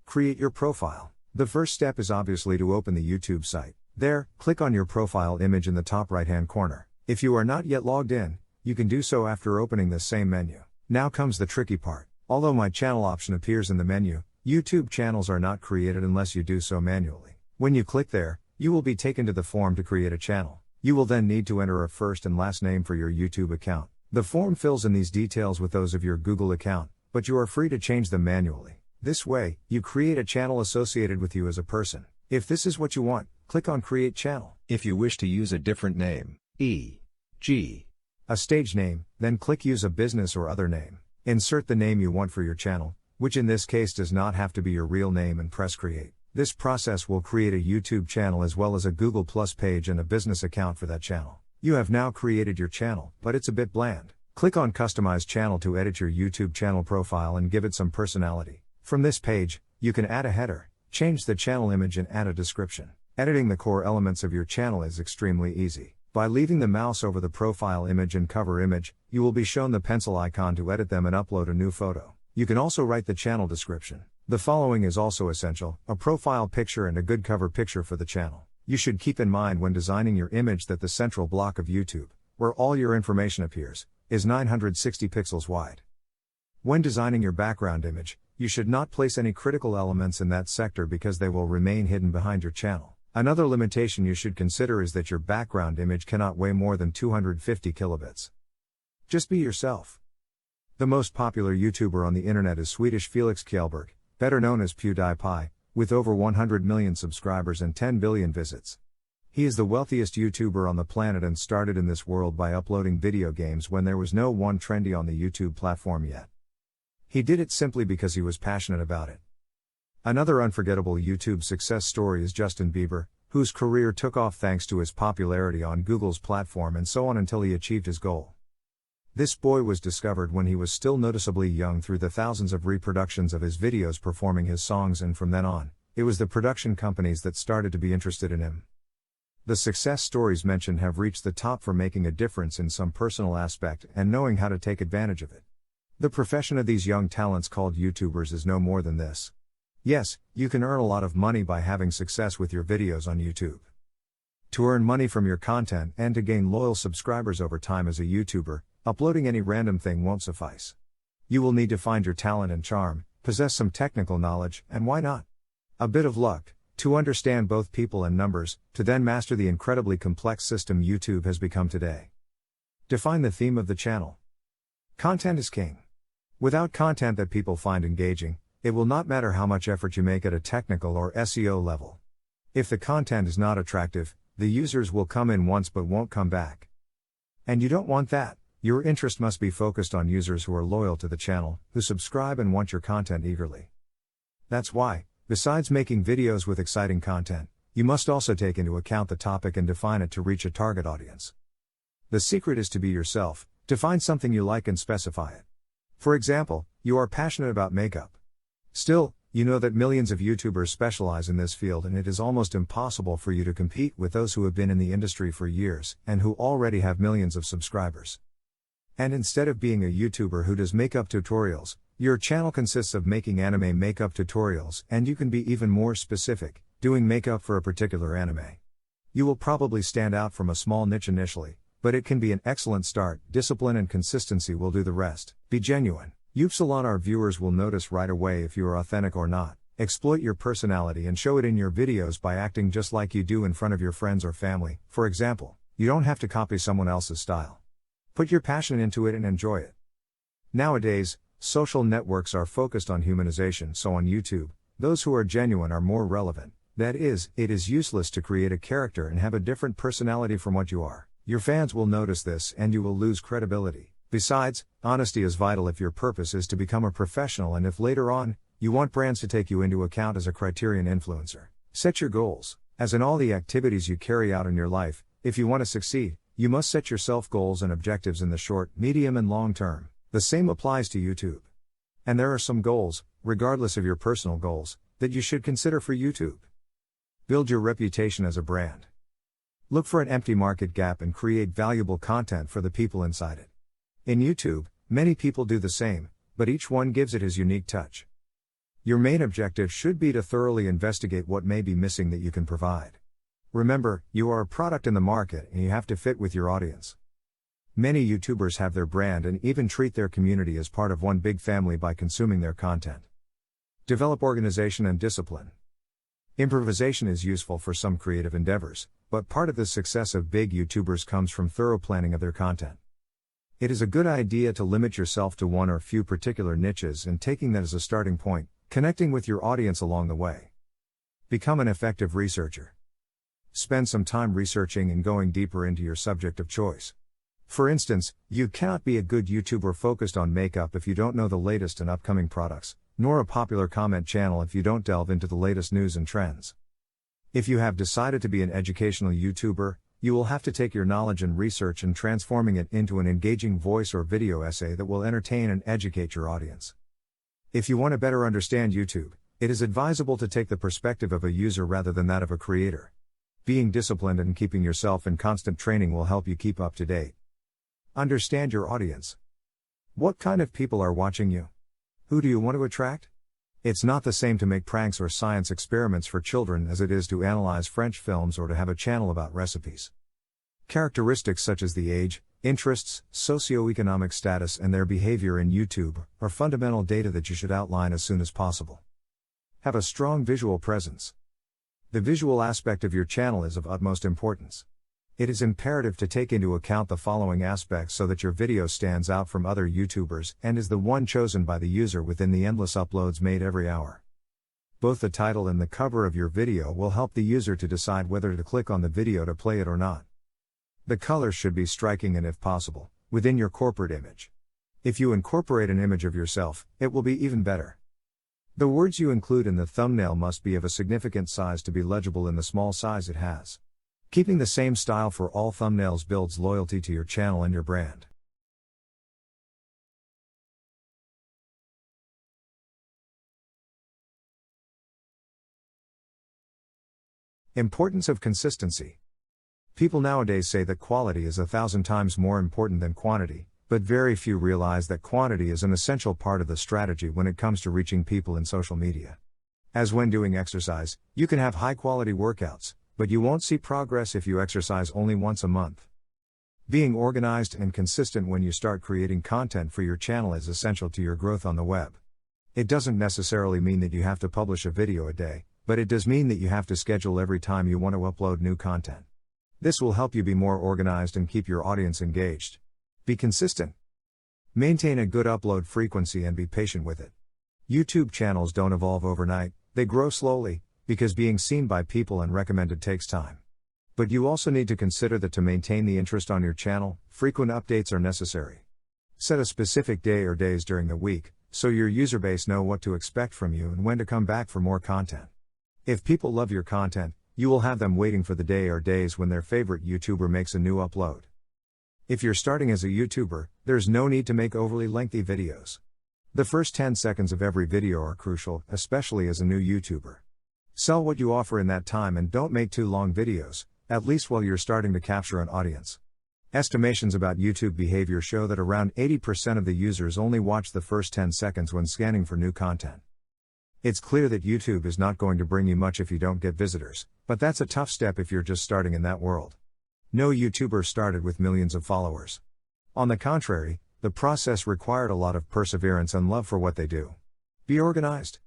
Create your profile. The first step is obviously to open the YouTube site. There, click on your profile image in the top right-hand corner. If you are not yet logged in, you can do so after opening this same menu. Now comes the tricky part. Although My Channel option appears in the menu, YouTube channels are not created unless you do so manually. When you click there, you will be taken to the form to create a channel. You will then need to enter a first and last name for your YouTube account. The form fills in these details with those of your Google account, but you are free to change them manually. This way, you create a channel associated with you as a person. If this is what you want, click on Create Channel. If you wish to use a different name, e.g., a stage name, then click Use a business or other name. Insert the name you want for your channel, which in this case does not have to be your real name, and press Create. This process will create a YouTube channel as well as a Google Plus page and a business account for that channel. You have now created your channel, but it's a bit bland. Click on Customize Channel to edit your YouTube channel profile and give it some personality. From this page, you can add a header, change the channel image, and add a description. Editing the core elements of your channel is extremely easy. By leaving the mouse over the profile image and cover image, you will be shown the pencil icon to edit them and upload a new photo. You can also write the channel description. The following is also essential: a profile picture and a good cover picture for the channel. You should keep in mind when designing your image that the central block of YouTube, where all your information appears, is 960 pixels wide. When designing your background image, you should not place any critical elements in that sector because they will remain hidden behind your channel. Another limitation you should consider is that your background image cannot weigh more than 250 kilobits. Just be yourself. The most popular YouTuber on the internet is Swedish Felix Kjellberg, better known as PewDiePie, with over 100 million subscribers and 10 billion visits. He is the wealthiest YouTuber on the planet and started in this world by uploading video games when there was no one trendy on the YouTube platform yet. He did it simply because he was passionate about it. Another unforgettable YouTube success story is Justin Bieber, whose career took off thanks to his popularity on Google's platform and so on until he achieved his goal. This boy was discovered when he was still noticeably young through the thousands of reproductions of his videos performing his songs, and from then on, it was the production companies that started to be interested in him. The success stories mentioned have reached the top for making a difference in some personal aspect and knowing how to take advantage of it. The profession of these young talents called YouTubers is no more than this. Yes, you can earn a lot of money by having success with your videos on YouTube. To earn money from your content and to gain loyal subscribers over time as a YouTuber, uploading any random thing won't suffice. You will need to find your talent and charm, possess some technical knowledge, and why not? A bit of luck, to understand both people and numbers, to then master the incredibly complex system YouTube has become today. Define the theme of the channel. Content is king. Without content that people find engaging, it will not matter how much effort you make at a technical or SEO level. If the content is not attractive, the users will come in once but won't come back. And you don't want that. Your interest must be focused on users who are loyal to the channel, who subscribe and want your content eagerly. That's why, besides making videos with exciting content, you must also take into account the topic and define it to reach a target audience. The secret is to be yourself, to find something you like and specify it. For example, you are passionate about makeup. Still, you know that millions of YouTubers specialize in this field and it is almost impossible for you to compete with those who have been in the industry for years and who already have millions of subscribers. And instead of being a YouTuber who does makeup tutorials, your channel consists of making anime makeup tutorials, and you can be even more specific, doing makeup for a particular anime. You will probably stand out from a small niche initially, but it can be an excellent start. Discipline and consistency will do the rest. Be genuine. Our viewers will notice right away if you are authentic or not. Exploit your personality and show it in your videos by acting just like you do in front of your friends or family. For example, you don't have to copy someone else's style. Put your passion into it and enjoy it. Nowadays, social networks are focused on humanization, so on YouTube, those who are genuine are more relevant. That is, it is useless to create a character and have a different personality from what you are. Your fans will notice this and you will lose credibility. Besides, honesty is vital if your purpose is to become a professional and if later on, you want brands to take you into account as a criterion influencer. Set your goals. As in all the activities you carry out in your life, if you want to succeed, you must set yourself goals and objectives in the short, medium and long term. The same applies to YouTube. And there are some goals, regardless of your personal goals, that you should consider for YouTube. Build your reputation as a brand. Look for an empty market gap and create valuable content for the people inside it. In YouTube, many people do the same, but each one gives it his unique touch. Your main objective should be to thoroughly investigate what may be missing that you can provide. Remember, you are a product in the market and you have to fit with your audience. Many YouTubers have their brand and even treat their community as part of one big family by consuming their content. Develop organization and discipline. Improvisation is useful for some creative endeavors, but part of the success of big YouTubers comes from thorough planning of their content. It is a good idea to limit yourself to one or few particular niches and taking that as a starting point, connecting with your audience along the way. Become an effective researcher. Spend some time researching and going deeper into your subject of choice. For instance, you cannot be a good YouTuber focused on makeup if you don't know the latest and upcoming products, nor a popular comment channel if you don't delve into the latest news and trends. If you have decided to be an educational YouTuber, you will have to take your knowledge and research and transforming it into an engaging voice or video essay that will entertain and educate your audience. If you want to better understand YouTube, it is advisable to take the perspective of a user rather than that of a creator. Being disciplined and keeping yourself in constant training will help you keep up to date. Understand your audience. What kind of people are watching you? Who do you want to attract? It's not the same to make pranks or science experiments for children as it is to analyze French films or to have a channel about recipes. Characteristics such as the age, interests, socioeconomic status and their behavior in YouTube are fundamental data that you should outline as soon as possible. Have a strong visual presence. The visual aspect of your channel is of utmost importance. It is imperative to take into account the following aspects so that your video stands out from other YouTubers and is the one chosen by the user within the endless uploads made every hour. Both the title and the cover of your video will help the user to decide whether to click on the video to play it or not. The colors should be striking and, if possible, within your corporate image. If you incorporate an image of yourself, it will be even better. The words you include in the thumbnail must be of a significant size to be legible in the small size it has. Keeping the same style for all thumbnails builds loyalty to your channel and your brand. Importance of consistency. People nowadays say that quality is 1,000 times more important than quantity, but very few realize that quantity is an essential part of the strategy when it comes to reaching people in social media. As when doing exercise, you can have high-quality workouts, but you won't see progress if you exercise only once a month. Being organized and consistent when you start creating content for your channel is essential to your growth on the web. It doesn't necessarily mean that you have to publish a video a day, but it does mean that you have to schedule every time you want to upload new content. This will help you be more organized and keep your audience engaged. Be consistent. Maintain a good upload frequency and be patient with it. YouTube channels don't evolve overnight, they grow slowly, because being seen by people and recommended takes time. But you also need to consider that to maintain the interest on your channel, frequent updates are necessary. Set a specific day or days during the week, so your user base know what to expect from you and when to come back for more content. If people love your content, you will have them waiting for the day or days when their favorite YouTuber makes a new upload. If you're starting as a YouTuber, there's no need to make overly lengthy videos. The first 10 seconds of every video are crucial, especially as a new YouTuber. Sell what you offer in that time and don't make too long videos, at least while you're starting to capture an audience. Estimations about YouTube behavior show that around 80% of the users only watch the first 10 seconds when scanning for new content. It's clear that YouTube is not going to bring you much if you don't get visitors, but that's a tough step if you're just starting in that world. No YouTuber started with millions of followers. On the contrary, the process required a lot of perseverance and love for what they do. Be organized.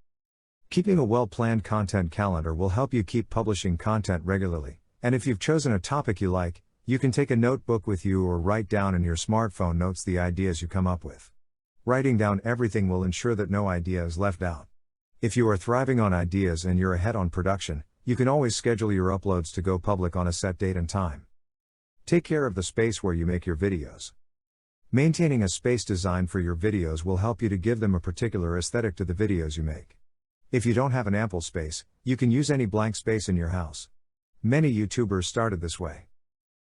Keeping a well-planned content calendar will help you keep publishing content regularly, and if you've chosen a topic you like, you can take a notebook with you or write down in your smartphone notes the ideas you come up with. Writing down everything will ensure that no idea is left out. If you are thriving on ideas and you're ahead on production, you can always schedule your uploads to go public on a set date and time. Take care of the space where you make your videos. Maintaining a space designed for your videos will help you to give them a particular aesthetic to the videos you make. If you don't have an ample space, you can use any blank space in your house. Many YouTubers started this way.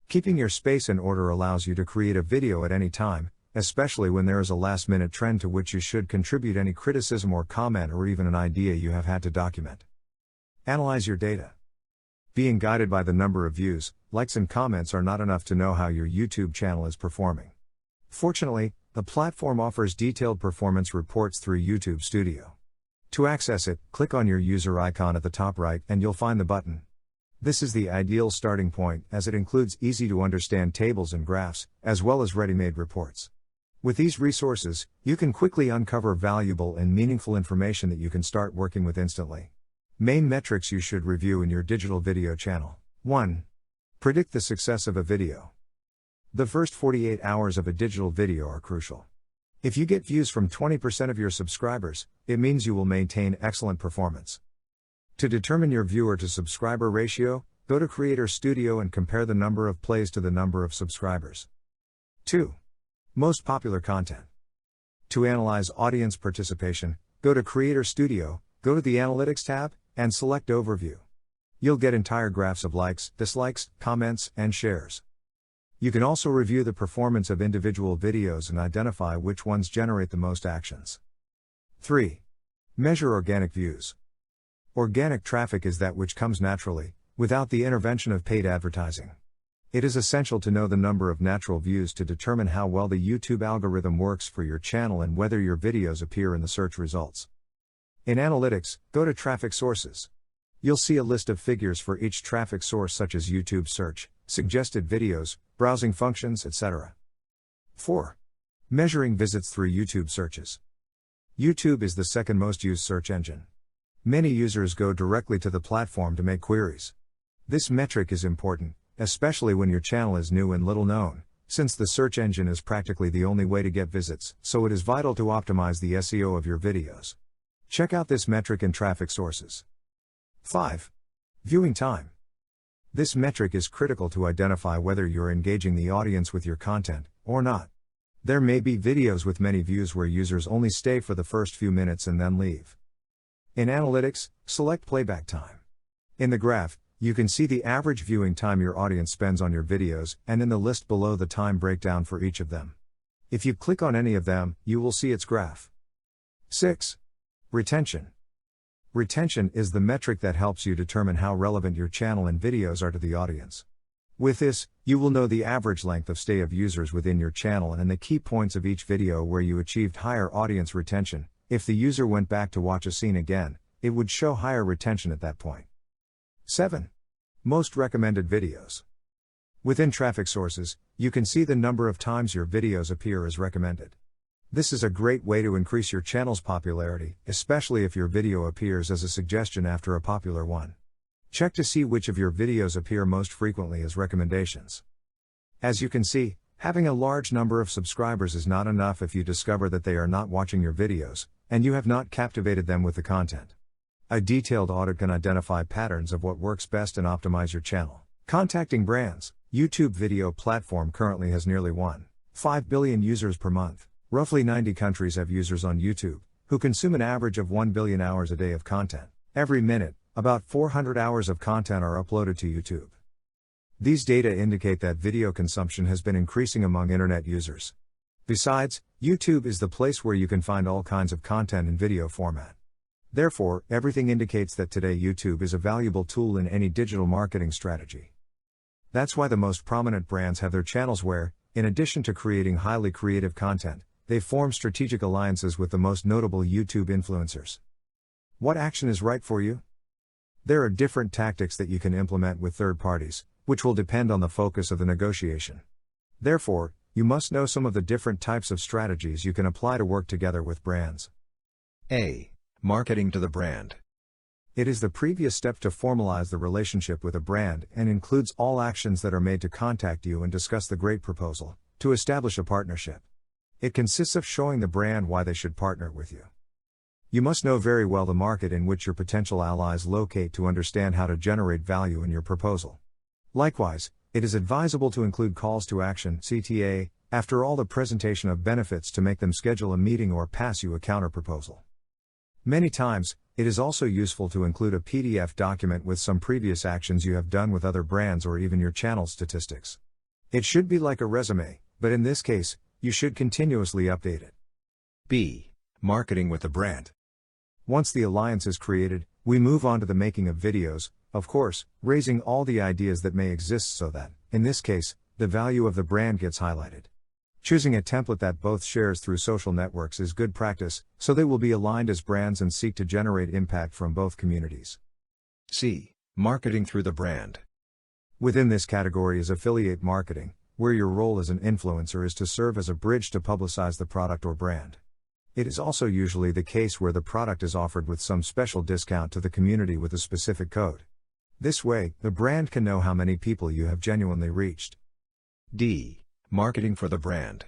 Keeping your space in order allows you to create a video at any time, especially when there is a last-minute trend to which you should contribute any criticism or comment or even an idea you have had to document. Analyze your data. Being guided by the number of views, likes and comments are not enough to know how your YouTube channel is performing. Fortunately, the platform offers detailed performance reports through YouTube Studio. To access it, click on your user icon at the top right and you'll find the button. This is the ideal starting point as it includes easy-to-understand tables and graphs, as well as ready-made reports. With these resources, you can quickly uncover valuable and meaningful information that you can start working with instantly. Main metrics you should review in your digital video channel. 1. Predict the success of a video. The first 48 hours of a digital video are crucial. If you get views from 20% of your subscribers, it means you will maintain excellent performance. To determine your viewer to subscriber ratio, go to Creator Studio and compare the number of plays to the number of subscribers. 2. Most popular content. To analyze audience participation, go to Creator Studio, go to the Analytics tab, and select Overview. You'll get entire graphs of likes, dislikes, comments, and shares. You can also review the performance of individual videos and identify which ones generate the most actions. 3. Measure organic views. Organic traffic is that which comes naturally, without the intervention of paid advertising. It is essential to know the number of natural views to determine how well the YouTube algorithm works for your channel and whether your videos appear in the search results. In Analytics, go to Traffic Sources. You'll see a list of figures for each traffic source such as YouTube search, suggested videos, browsing functions, etc. 4. Measuring visits through YouTube searches. YouTube is the second most used search engine. Many users go directly to the platform to make queries. This metric is important, especially when your channel is new and little known, since the search engine is practically the only way to get visits, so it is vital to optimize the SEO of your videos. Check out this metric in Traffic Sources. 5. Viewing time. This metric is critical to identify whether you're engaging the audience with your content, or not. There may be videos with many views where users only stay for the first few minutes and then leave. In Analytics, select Playback Time. In the graph, you can see the average viewing time your audience spends on your videos, and in the list below the time breakdown for each of them. If you click on any of them, you will see its graph. 6. Retention. Retention is the metric that helps you determine how relevant your channel and videos are to the audience. With this, you will know the average length of stay of users within your channel and the key points of each video where you achieved higher audience retention. If the user went back to watch a scene again, it would show higher retention at that point. 7. Most recommended videos. Within traffic sources, you can see the number of times your videos appear as recommended. This is a great way to increase your channel's popularity, especially if your video appears as a suggestion after a popular one. Check to see which of your videos appear most frequently as recommendations. As you can see, having a large number of subscribers is not enough if you discover that they are not watching your videos, and you have not captivated them with the content. A detailed audit can identify patterns of what works best and optimize your channel. Contacting brands. YouTube video platform currently has nearly 1.5 billion users per month. Roughly 90 countries have users on YouTube, who consume an average of 1 billion hours a day of content. Every minute, about 400 hours of content are uploaded to YouTube. These data indicate that video consumption has been increasing among internet users. Besides, YouTube is the place where you can find all kinds of content in video format. Therefore, everything indicates that today YouTube is a valuable tool in any digital marketing strategy. That's why the most prominent brands have their channels where, in addition to creating highly creative content, they form strategic alliances with the most notable YouTube influencers. What action is right for you? There are different tactics that you can implement with third parties, which will depend on the focus of the negotiation. Therefore, you must know some of the different types of strategies you can apply to work together with brands. A. Marketing to the brand. It is the previous step to formalize the relationship with a brand and includes all actions that are made to contact you and discuss the great proposal to establish a partnership. It consists of showing the brand why they should partner with you. You must know very well the market in which your potential allies locate to understand how to generate value in your proposal. Likewise, it is advisable to include calls to action (CTA) after all the presentation of benefits to make them schedule a meeting or pass you a counterproposal. Many times, it is also useful to include a PDF document with some previous actions you have done with other brands or even your channel statistics. It should be like a resume, but in this case, you should continuously update it. B. Marketing with the brand. Once the alliance is created, we move on to the making of videos, of course, raising all the ideas that may exist so that, in this case, the value of the brand gets highlighted. Choosing a template that both shares through social networks is good practice, so they will be aligned as brands and seek to generate impact from both communities. C. Marketing through the brand. Within this category is affiliate marketing, where your role as an influencer is to serve as a bridge to publicize the product or brand. It is also usually the case where the product is offered with some special discount to the community with a specific code. This way, the brand can know how many people you have genuinely reached. D. Marketing for the brand.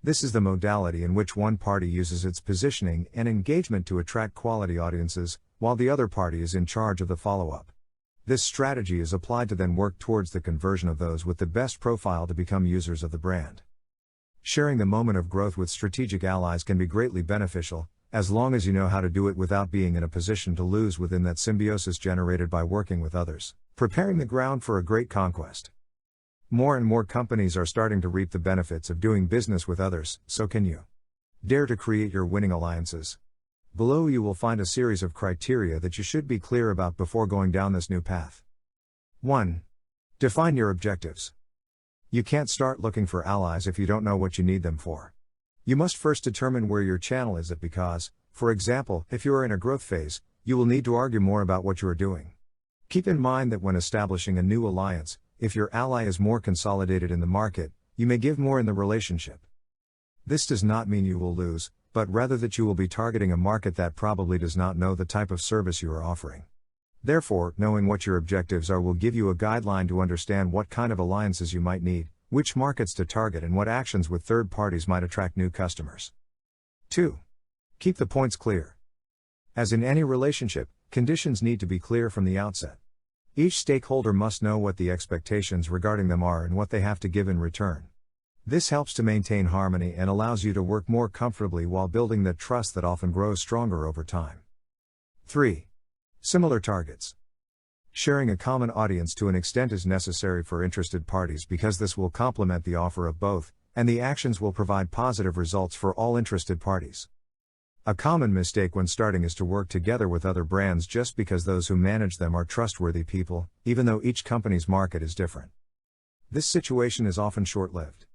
This is the modality in which one party uses its positioning and engagement to attract quality audiences, while the other party is in charge of the follow-up. This strategy is applied to then work towards the conversion of those with the best profile to become users of the brand. Sharing the moment of growth with strategic allies can be greatly beneficial, as long as you know how to do it without being in a position to lose within that symbiosis generated by working with others, preparing the ground for a great conquest. More and more companies are starting to reap the benefits of doing business with others, so can you. Dare to create your winning alliances. Below you will find a series of criteria that you should be clear about before going down this new path. 1. Define your objectives. You can't start looking for allies if you don't know what you need them for. You must first determine where your channel is at because, for example, if you are in a growth phase, you will need to argue more about what you are doing. Keep in mind that when establishing a new alliance, if your ally is more consolidated in the market, you may give more in the relationship. This does not mean you will lose, but rather that you will be targeting a market that probably does not know the type of service you are offering. Therefore, knowing what your objectives are will give you a guideline to understand what kind of alliances you might need, which markets to target and what actions with third parties might attract new customers. 2. Keep the points clear. As in any relationship, conditions need to be clear from the outset. Each stakeholder must know what the expectations regarding them are and what they have to give in return. This helps to maintain harmony and allows you to work more comfortably while building that trust that often grows stronger over time. 3. Similar targets. Sharing a common audience to an extent is necessary for interested parties because this will complement the offer of both, and the actions will provide positive results for all interested parties. A common mistake when starting is to work together with other brands just because those who manage them are trustworthy people, even though each company's market is different. This situation is often short-lived.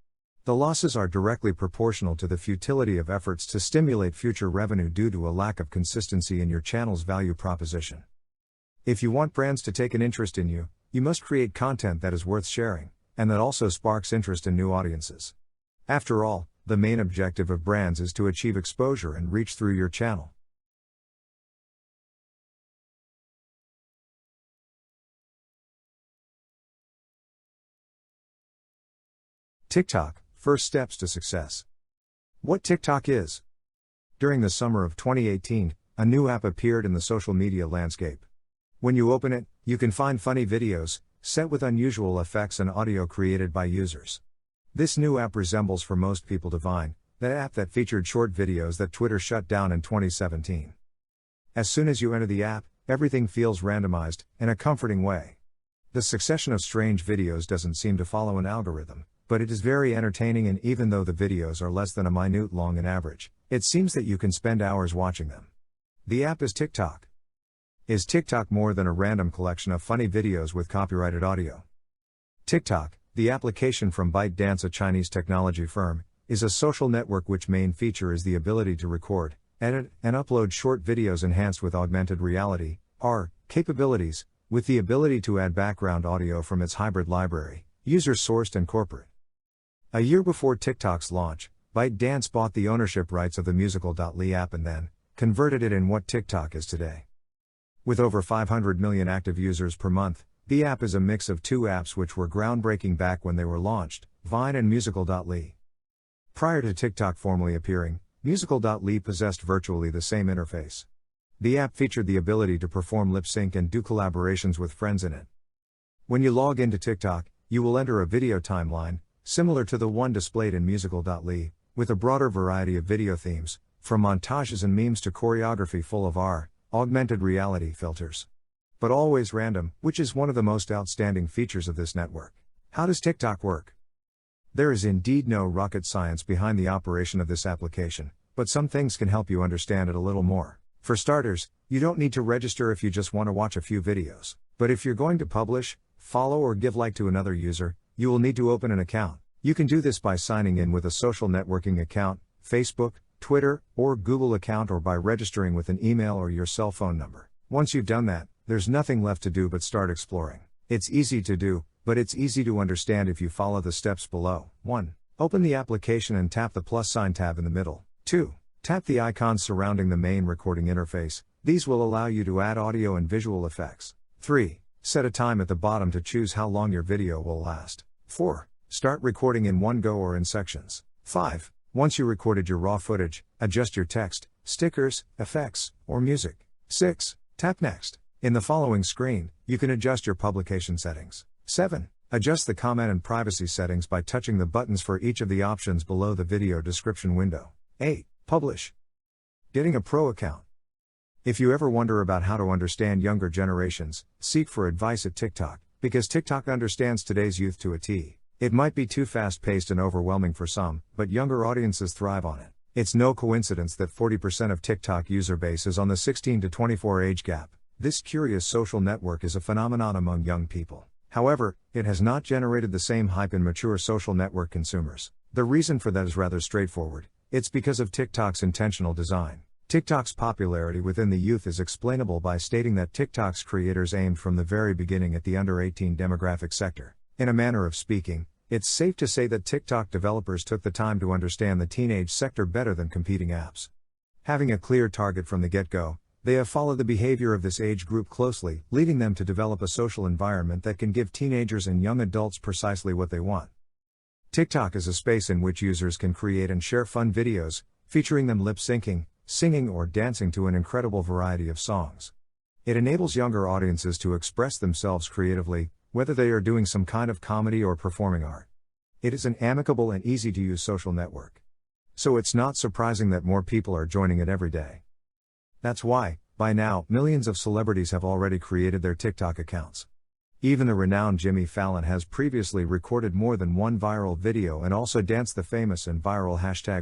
The losses are directly proportional to the futility of efforts to stimulate future revenue due to a lack of consistency in your channel's value proposition. If you want brands to take an interest in you, you must create content that is worth sharing, and that also sparks interest in new audiences. After all, the main objective of brands is to achieve exposure and reach through your channel. TikTok, first steps to success. What TikTok is? During the summer of 2018, a new app appeared in the social media landscape. When you open it, you can find funny videos, set with unusual effects and audio created by users. This new app resembles for most people to Vine, the app that featured short videos that Twitter shut down in 2017. As soon as you enter the app, everything feels randomized, in a comforting way. The succession of strange videos doesn't seem to follow an algorithm, but it is very entertaining, and even though the videos are less than a minute long in average, it seems that you can spend hours watching them. The app is TikTok. Is TikTok more than a random collection of funny videos with copyrighted audio? TikTok, the application from ByteDance, a Chinese technology firm, is a social network which main feature is the ability to record, edit, and upload short videos enhanced with augmented reality, AR, capabilities, with the ability to add background audio from its hybrid library, user-sourced and corporate. A year before TikTok's launch, ByteDance bought the ownership rights of the Musical.ly app and then converted it in what TikTok is today. With over 500 million active users per month, the app is a mix of two apps which were groundbreaking back when they were launched, Vine and Musical.ly. Prior to TikTok formally appearing, Musical.ly possessed virtually the same interface. The app featured the ability to perform lip sync and do collaborations with friends in it. When you log into TikTok, you will enter a video timeline, similar to the one displayed in Musical.ly, with a broader variety of video themes, from montages and memes to choreography full of AR, augmented reality filters. But always random, which is one of the most outstanding features of this network. How does TikTok work? There is indeed no rocket science behind the operation of this application, but some things can help you understand it a little more. For starters, you don't need to register if you just want to watch a few videos. But if you're going to publish, follow or give like to another user, you will need to open an account. You can do this by signing in with a social networking account, Facebook, Twitter, or Google account, or by registering with an email or your cell phone number. Once you've done that, there's nothing left to do but start exploring. It's easy to do, but it's easy to understand if you follow the steps below. 1. Open the application and tap the plus sign tab in the middle. 2. Tap the icons surrounding the main recording interface. These will allow you to add audio and visual effects. 3. Set a time at the bottom to choose how long your video will last. 4. Start recording in one go or in sections. 5. Once you recorded your raw footage, adjust your text, stickers, effects, or music. 6. Tap Next. In the following screen, you can adjust your publication settings. 7. Adjust the comment and privacy settings by touching the buttons for each of the options below the video description window. 8. Publish. Getting a pro account. If you ever wonder about how to understand younger generations, seek for advice at TikTok, because TikTok understands today's youth to a T. It might be too fast-paced and overwhelming for some, but younger audiences thrive on it. It's no coincidence that 40% of TikTok user base is on the 16 to 24 age gap. This curious social network is a phenomenon among young people. However, it has not generated the same hype in mature social network consumers. The reason for that is rather straightforward. It's because of TikTok's intentional design. TikTok's popularity within the youth is explainable by stating that TikTok's creators aimed from the very beginning at the under 18 demographic sector. In a manner of speaking, it's safe to say that TikTok developers took the time to understand the teenage sector better than competing apps. Having a clear target from the get-go, they have followed the behavior of this age group closely, leading them to develop a social environment that can give teenagers and young adults precisely what they want. TikTok is a space in which users can create and share fun videos, featuring them lip-syncing, singing or dancing to an incredible variety of songs. It enables younger audiences to express themselves creatively, whether they are doing some kind of comedy or performing art. It is an amicable and easy-to-use social network. So it's not surprising that more people are joining it every day. That's why, by now, millions of celebrities have already created their TikTok accounts. Even the renowned Jimmy Fallon has previously recorded more than one viral video and also danced the famous and viral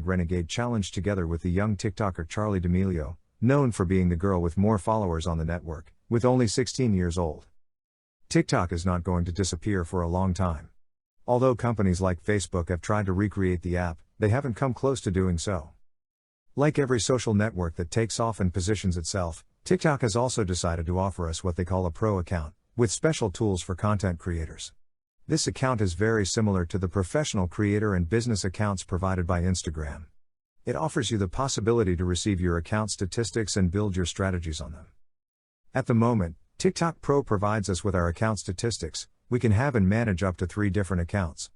#Renegade challenge together with the young TikToker Charli D'Amelio, known for being the girl with more followers on the network, with only 16 years old. TikTok is not going to disappear for a long time. Although companies like Facebook have tried to recreate the app, they haven't come close to doing so. Like every social network that takes off and positions itself, TikTok has also decided to offer us what they call a pro account, with special tools for content creators. This account is very similar to the professional creator and business accounts provided by Instagram. It offers you the possibility to receive your account statistics and build your strategies on them. At the moment, TikTok Pro provides us with our account statistics. We can have and manage up to 3 different accounts.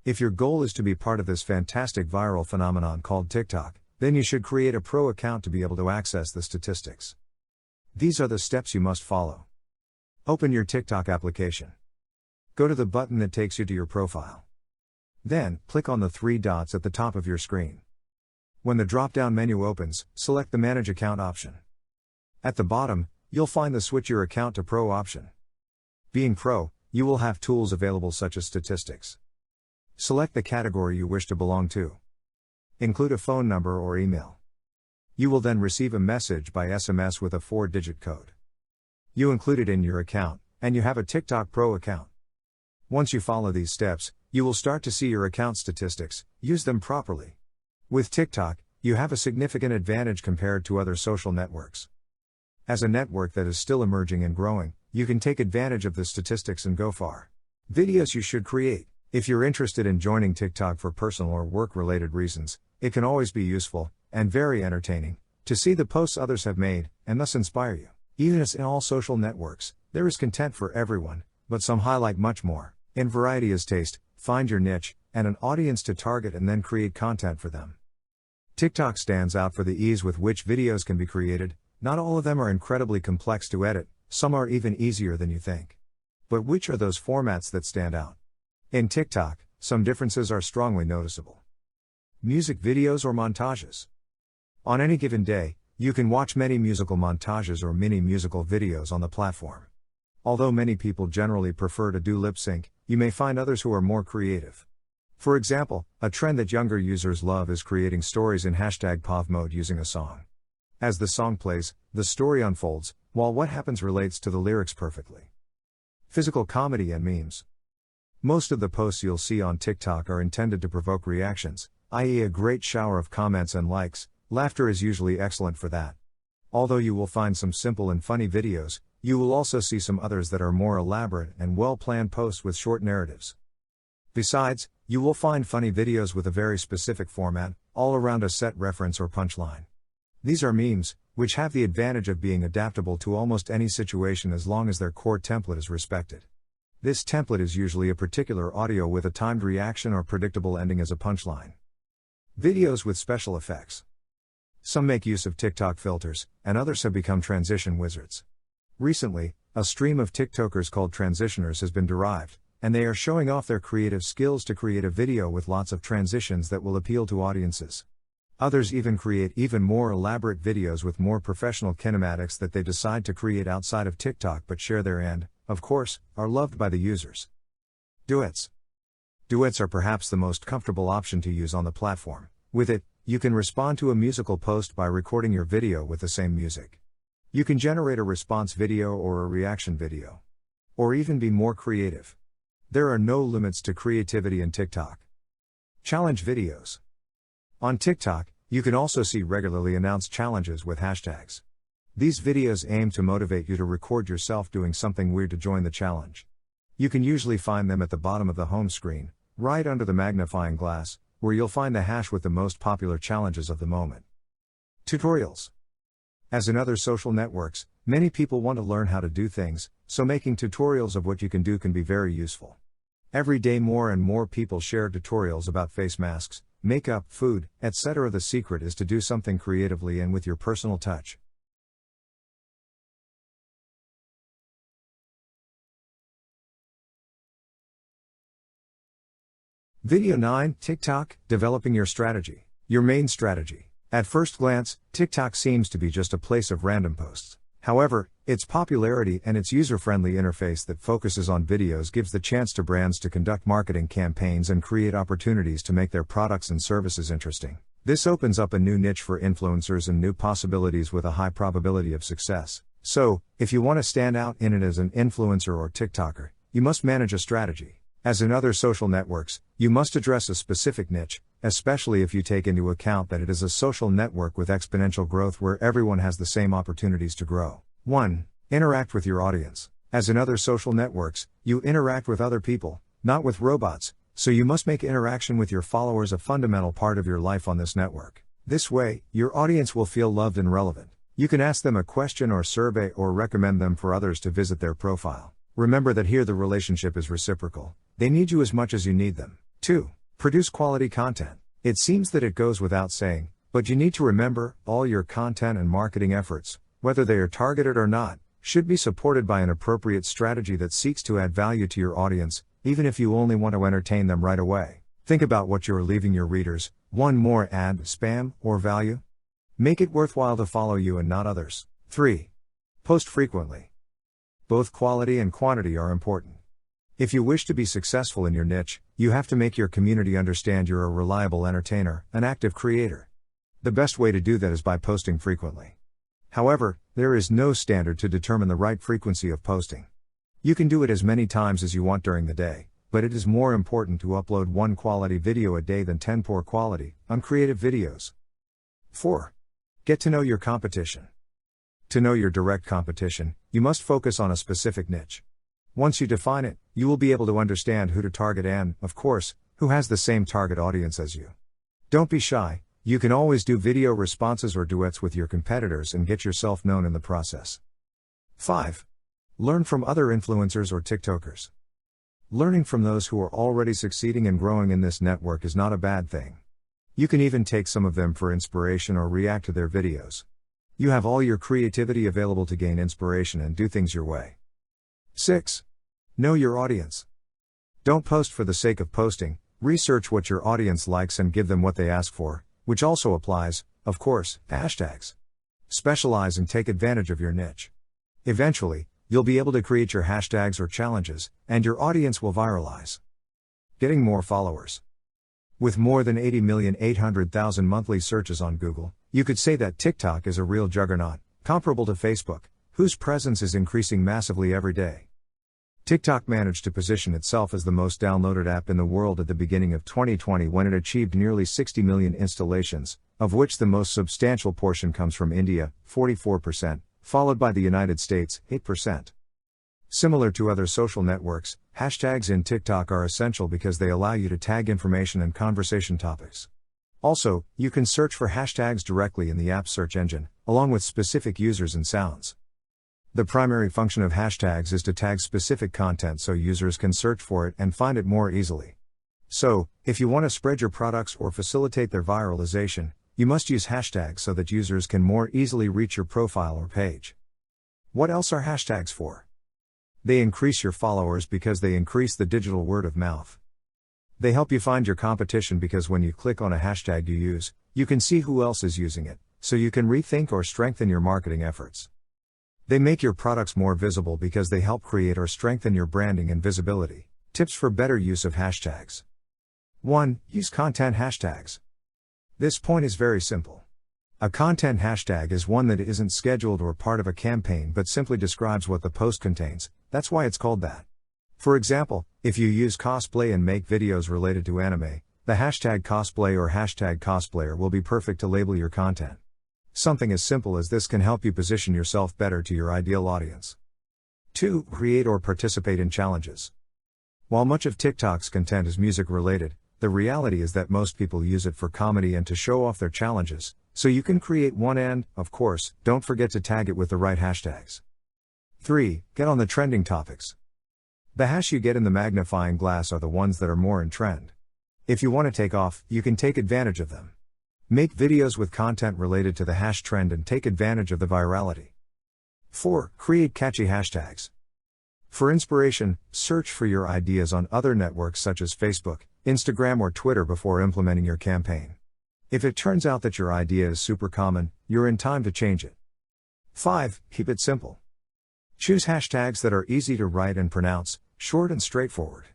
If your goal is to be part of this fantastic viral phenomenon called TikTok, then you should create a pro account to be able to access the statistics. These are the steps you must follow. Open your TikTok application. Go to the button that takes you to your profile. Then, click on the 3 dots at the top of your screen. When the drop-down menu opens, select the Manage Account option. At the bottom, you'll find the Switch Your Account to Pro option. Being Pro, you will have tools available such as statistics. Select the category you wish to belong to. Include a phone number or email. You will then receive a message by SMS with a 4-digit code. You include it in your account, and you have a TikTok Pro account. Once you follow these steps, you will start to see your account statistics. Use them properly. With TikTok, you have a significant advantage compared to other social networks. As a network that is still emerging and growing, you can take advantage of the statistics and go far. Videos you should create. If you're interested in joining TikTok for personal or work-related reasons, it can always be useful, and very entertaining, to see the posts others have made, and thus inspire you. Even as in all social networks, there is content for everyone, but some highlight much more. In variety is taste, find your niche, and an audience to target and then create content for them. TikTok stands out for the ease with which videos can be created. Not all of them are incredibly complex to edit, some are even easier than you think. But which are those formats that stand out? In TikTok, some differences are strongly noticeable. Music videos or montages. On any given day, you can watch many musical montages or mini musical videos on the platform. Although many people generally prefer to do lip sync, you may find others who are more creative. For example, a trend that younger users love is creating stories in #POV mode using a song. As the song plays, the story unfolds, while what happens relates to the lyrics perfectly. Physical comedy and memes. Most of the posts you'll see on TikTok are intended to provoke reactions, i.e., a great shower of comments and likes. Laughter is usually excellent for that. Although you will find some simple and funny videos, you will also see some others that are more elaborate and well-planned posts with short narratives. Besides, you will find funny videos with a very specific format, all around a set reference or punchline. These are memes, which have the advantage of being adaptable to almost any situation as long as their core template is respected. This template is usually a particular audio with a timed reaction or predictable ending as a punchline. Videos with special effects. Some make use of TikTok filters, and others have become transition wizards. Recently, a stream of TikTokers called transitioners has been derived, and they are showing off their creative skills to create a video with lots of transitions that will appeal to audiences. Others even create even more elaborate videos with more professional kinematics that they decide to create outside of TikTok but share there and, of course, are loved by the users. Duets. Duets are perhaps the most comfortable option to use on the platform. With it, you can respond to a musical post by recording your video with the same music. You can generate a response video or a reaction video. Or even be more creative. There are no limits to creativity in TikTok. Challenge videos. On TikTok, you can also see regularly announced challenges with hashtags. These videos aim to motivate you to record yourself doing something weird to join the challenge. You can usually find them at the bottom of the home screen, right under the magnifying glass, where you'll find the hash with the most popular challenges of the moment. Tutorials. As in other social networks, many people want to learn how to do things, so making tutorials of what you can do can be very useful. Every day more and more people share tutorials about face masks, makeup, food, etc. The secret is to do something creatively and with your personal touch. Video 9, TikTok, developing your strategy. Your main strategy. At first glance, TikTok seems to be just a place of random posts. However, its popularity and its user-friendly interface that focuses on videos gives the chance to brands to conduct marketing campaigns and create opportunities to make their products and services interesting. This opens up a new niche for influencers and new possibilities with a high probability of success. So, if you want to stand out in it as an influencer or TikToker, you must manage a strategy. As in other social networks, you must address a specific niche, especially if you take into account that it is a social network with exponential growth where everyone has the same opportunities to grow. 1. Interact with your audience. As in other social networks, you interact with other people, not with robots, so you must make interaction with your followers a fundamental part of your life on this network. This way, your audience will feel loved and relevant. You can ask them a question or survey or recommend them for others to visit their profile. Remember that here the relationship is reciprocal. They need you as much as you need them. 2. Produce quality content. It seems that it goes without saying, but you need to remember, all your content and marketing efforts, whether they are targeted or not, should be supported by an appropriate strategy that seeks to add value to your audience, even if you only want to entertain them right away. Think about what you are leaving your readers: one more ad, spam, or value? Make it worthwhile to follow you and not others. 3. Post frequently. Both quality and quantity are important. If you wish to be successful in your niche, you have to make your community understand you're a reliable entertainer, an active creator. The best way to do that is by posting frequently. However, there is no standard to determine the right frequency of posting. You can do it as many times as you want during the day, but it is more important to upload one quality video a day than 10 poor quality, uncreative videos. 4. Get to know your competition. To know your direct competition, you must focus on a specific niche. Once you define it, you will be able to understand who to target and, of course, who has the same target audience as you. Don't be shy, you can always do video responses or duets with your competitors and get yourself known in the process. 5. Learn from other influencers or TikTokers. Learning from those who are already succeeding and growing in this network is not a bad thing. You can even take some of them for inspiration or react to their videos. You have all your creativity available to gain inspiration and do things your way. 6. Know your audience. Don't post for the sake of posting, research what your audience likes and give them what they ask for, which also applies, of course, hashtags. Specialize and take advantage of your niche. Eventually, you'll be able to create your hashtags or challenges, and your audience will viralize. Getting more followers. With more than 80,800,000 monthly searches on Google, you could say that TikTok is a real juggernaut, comparable to Facebook, whose presence is increasing massively every day. TikTok managed to position itself as the most downloaded app in the world at the beginning of 2020 when it achieved nearly 60 million installations, of which the most substantial portion comes from India, 44%, followed by the United States, 8%. Similar to other social networks, hashtags in TikTok are essential because they allow you to tag information and conversation topics. Also, you can search for hashtags directly in the app's search engine, along with specific users and sounds. The primary function of hashtags is to tag specific content so users can search for it and find it more easily. So, if you want to spread your products or facilitate their viralization, you must use hashtags so that users can more easily reach your profile or page. What else are hashtags for? They increase your followers because they increase the digital word of mouth. They help you find your competition because when you click on a hashtag you use, you can see who else is using it, so you can rethink or strengthen your marketing efforts. They make your products more visible because they help create or strengthen your branding and visibility. Tips for better use of hashtags. 1. Use content hashtags. This point is very simple. A content hashtag is one that isn't scheduled or part of a campaign but simply describes what the post contains, that's why it's called that. For example, if you use cosplay and make videos related to anime, the hashtag cosplay or hashtag cosplayer will be perfect to label your content. Something as simple as this can help you position yourself better to your ideal audience. 2. Create or participate in challenges. While much of TikTok's content is music related, the reality is that most people use it for comedy and to show off their challenges, so you can create one and, of course, don't forget to tag it with the right hashtags. 3. Get on the trending topics. The hash you get in the magnifying glass are the ones that are more in trend. If you want to take off, you can take advantage of them. Make videos with content related to the hash trend and take advantage of the virality. 4. Create catchy hashtags. For inspiration, search for your ideas on other networks such as Facebook, Instagram or Twitter before implementing your campaign. If it turns out that your idea is super common, you're in time to change it. 5. Keep it simple. Choose hashtags that are easy to write and pronounce, short and straightforward.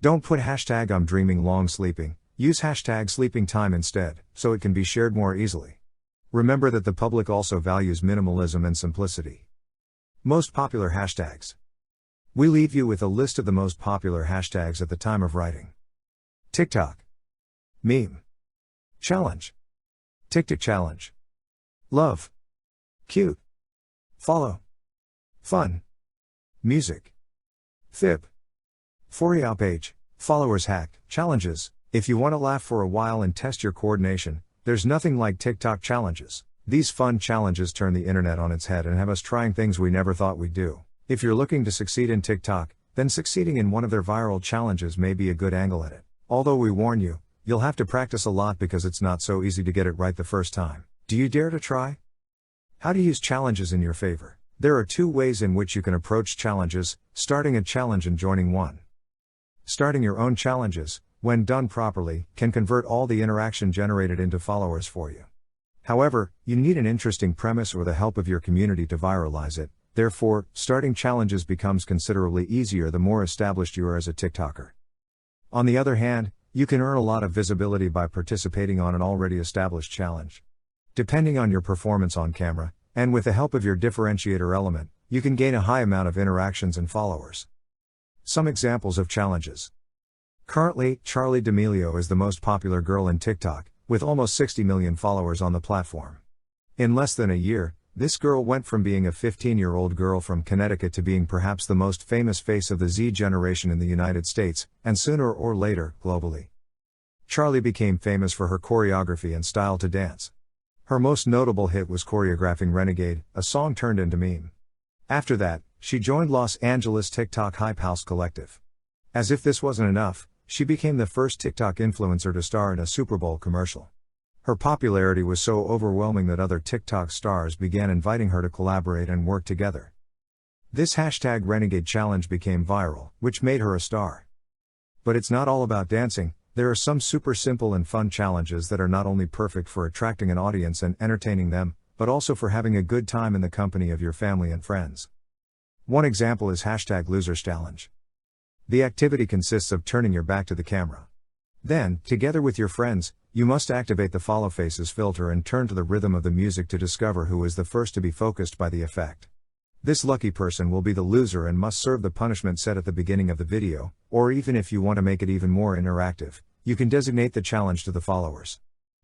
Don't put hashtag I'm dreaming long sleeping, use hashtag sleeping time instead, so it can be shared more easily. Remember that the public also values minimalism and simplicity. Most popular hashtags. We leave you with a list of the most popular hashtags at the time of writing. TikTok. Meme. Challenge. TikTok challenge. Love. Cute. Follow. Fun. Music. Fib. For you page. Followers hack. Challenges. If you want to laugh for a while and test your coordination, there's nothing like TikTok challenges. These fun challenges turn the internet on its head and have us trying things we never thought we'd do. If you're looking to succeed in TikTok, then succeeding in one of their viral challenges may be a good angle at it. Although we warn you, you'll have to practice a lot because it's not so easy to get it right the first time. Do you dare to try? How to use challenges in your favor. There are two ways in which you can approach challenges: starting a challenge and joining one. Starting your own challenges, when done properly, can convert all the interaction generated into followers for you. However, you need an interesting premise or the help of your community to viralize it. Therefore, starting challenges becomes considerably easier the more established you are as a TikToker. On the other hand, you can earn a lot of visibility by participating on an already established challenge. Depending on your performance on camera, and with the help of your differentiator element, you can gain a high amount of interactions and followers. Some examples of challenges. Currently, Charli D'Amelio is the most popular girl in TikTok, with almost 60 million followers on the platform. In less than a year, this girl went from being a 15-year-old girl from Connecticut to being perhaps the most famous face of the Z generation in the United States, and sooner or later, globally. Charli became famous for her choreography and style to dance. Her most notable hit was choreographing Renegade, a song turned into meme. After that, she joined Los Angeles TikTok Hype House Collective. As if this wasn't enough, she became the first TikTok influencer to star in a Super Bowl commercial. Her popularity was so overwhelming that other TikTok stars began inviting her to collaborate and work together. This hashtag Renegade challenge became viral, which made her a star. But it's not all about dancing. There are some super simple and fun challenges that are not only perfect for attracting an audience and entertaining them, but also for having a good time in the company of your family and friends. One example is hashtag Losers Challenge. The activity consists of turning your back to the camera. Then, together with your friends, you must activate the follow faces filter and turn to the rhythm of the music to discover who is the first to be focused by the effect. This lucky person will be the loser and must serve the punishment set at the beginning of the video, or even if you want to make it even more interactive, you can designate the challenge to the followers.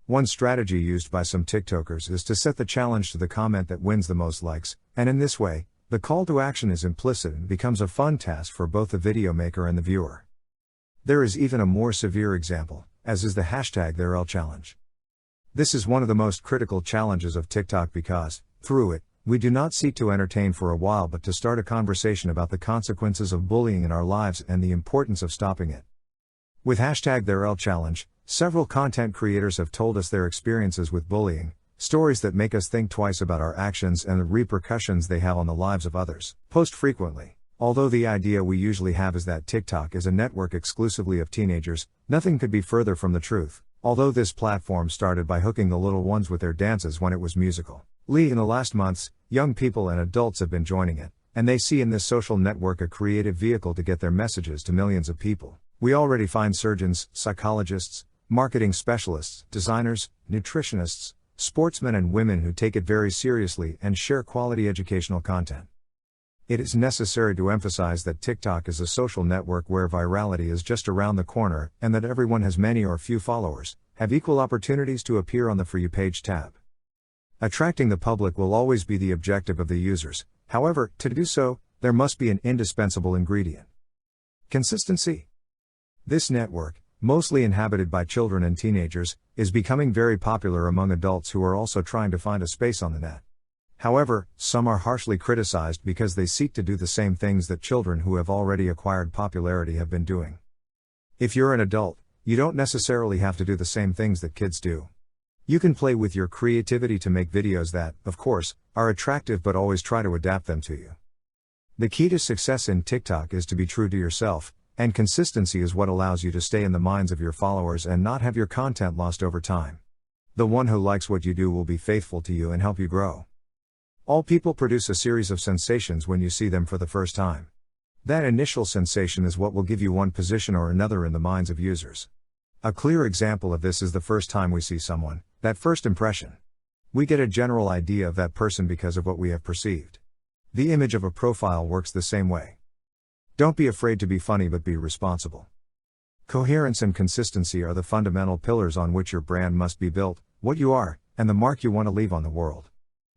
One strategy used by some TikTokers is to set the challenge to the comment that wins the most likes, and in this way, the call to action is implicit and becomes a fun task for both the video maker and the viewer. There is even a more severe example, as is the hashtag TheirL challenge. This is one of the most critical challenges of TikTok because, through it, we do not seek to entertain for a while but to start a conversation about the consequences of bullying in our lives and the importance of stopping it. With hashtag TheirL challenge, several content creators have told us their experiences with bullying, stories that make us think twice about our actions and the repercussions they have on the lives of others. Post frequently. Although the idea we usually have is that TikTok is a network exclusively of teenagers, nothing could be further from the truth. Although this platform started by hooking the little ones with their dances when it was musical. In the last months, young people and adults have been joining it, and they see in this social network a creative vehicle to get their messages to millions of people. We already find surgeons, psychologists, marketing specialists, designers, nutritionists, sportsmen and women who take it very seriously and share quality educational content. It is necessary to emphasize that TikTok is a social network where virality is just around the corner, and that everyone has many or few followers, have equal opportunities to appear on the For You page tab. Attracting the public will always be the objective of the users. However, to do so, there must be an indispensable ingredient: consistency. This network, mostly inhabited by children and teenagers, is becoming very popular among adults who are also trying to find a space on the net. However, some are harshly criticized because they seek to do the same things that children who have already acquired popularity have been doing. If you're an adult, you don't necessarily have to do the same things that kids do. You can play with your creativity to make videos that, of course, are attractive but always try to adapt them to you. The key to success in TikTok is to be true to yourself, and consistency is what allows you to stay in the minds of your followers and not have your content lost over time. The one who likes what you do will be faithful to you and help you grow. All people produce a series of sensations when you see them for the first time. That initial sensation is what will give you one position or another in the minds of users. A clear example of this is the first time we see someone, that first impression. We get a general idea of that person because of what we have perceived. The image of a profile works the same way. Don't be afraid to be funny, but be responsible. Coherence and consistency are the fundamental pillars on which your brand must be built, what you are, and the mark you want to leave on the world.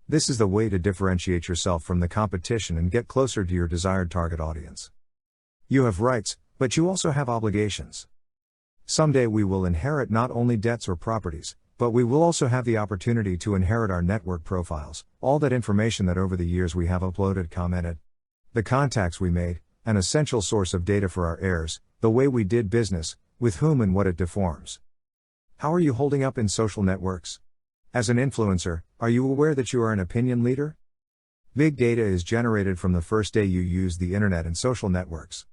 This is the way to differentiate yourself from the competition and get closer to your desired target audience. You have rights, but you also have obligations. Someday we will inherit not only debts or properties, but we will also have the opportunity to inherit our network profiles, all that information that over the years we have uploaded, commented, the contacts we made, an essential source of data for our heirs, the way we did business, with whom and what it deforms. How are you holding up in social networks? As an influencer, are you aware that you are an opinion leader? Big data is generated from the first day you use the internet and social networks.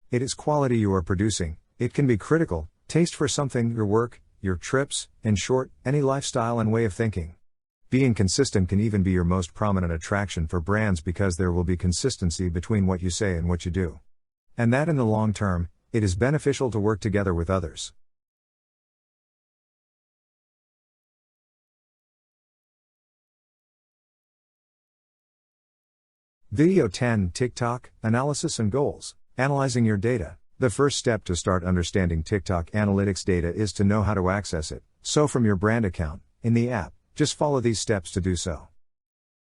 It is quality you are producing, it can be critical, taste for something, your work, your trips, in short, any lifestyle and way of thinking. Being consistent can even be your most prominent attraction for brands because there will be consistency between what you say and what you do. And that in the long term, it is beneficial to work together with others. Video 10: TikTok, Analysis and Goals. Analyzing your data. The first step to start understanding TikTok analytics data is to know how to access it, so from your brand account, in the app, just follow these steps to do so.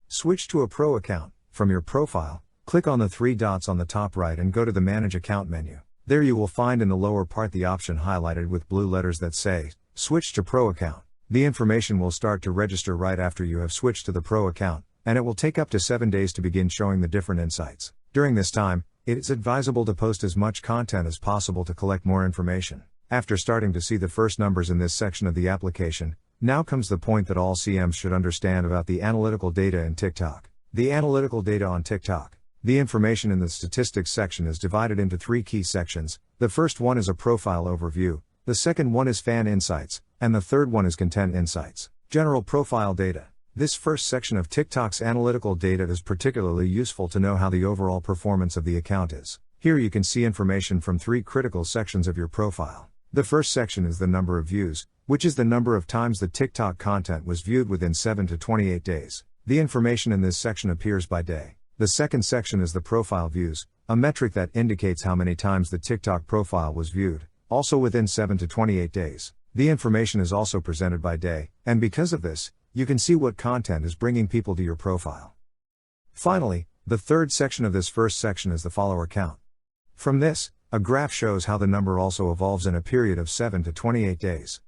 Switch to a pro account. From your profile, click on the three dots on the top right and go to the Manage Account menu. There you will find in the lower part the option highlighted with blue letters that say, Switch to Pro Account. The information will start to register right after you have switched to the Pro account, and it will take up to 7 days to begin showing the different insights. During this time, it is advisable to post as much content as possible to collect more information. After starting to see the first numbers in this section of the application, now comes the point that all CMs should understand about the analytical data in TikTok. The analytical data on TikTok. The information in the statistics section is divided into 3 key sections. The first one is a profile overview, the second one is fan insights, and the third one is content insights. General profile data. This first section of TikTok's analytical data is particularly useful to know how the overall performance of the account is. Here you can see information from 3 critical sections of your profile. The first section is the number of views, which is the number of times the TikTok content was viewed within 7 to 28 days. The information in this section appears by day. The second section is the profile views, a metric that indicates how many times the TikTok profile was viewed, also within 7 to 28 days. The information is also presented by day, and because of this, you can see what content is bringing people to your profile. Finally, the third section of this first section is the follower count. From this, a graph shows how the number also evolves in a period of 7 to 28 days.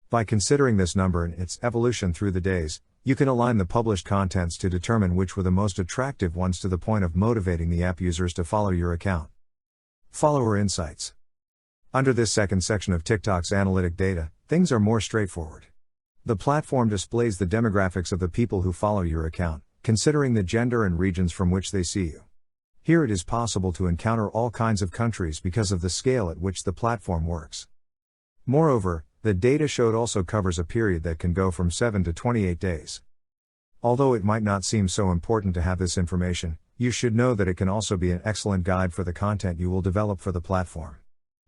By considering this number and its evolution through the days, you can align the published contents to determine which were the most attractive ones to the point of motivating the app users to follow your account. Follower insights. Under this second section of TikTok's analytic data, things are more straightforward. The platform displays the demographics of the people who follow your account, considering the gender and regions from which they see you. Here it is possible to encounter all kinds of countries because of the scale at which the platform works. Moreover, the data showed also covers a period that can go from 7 to 28 days. Although it might not seem so important to have this information, you should know that it can also be an excellent guide for the content you will develop for the platform.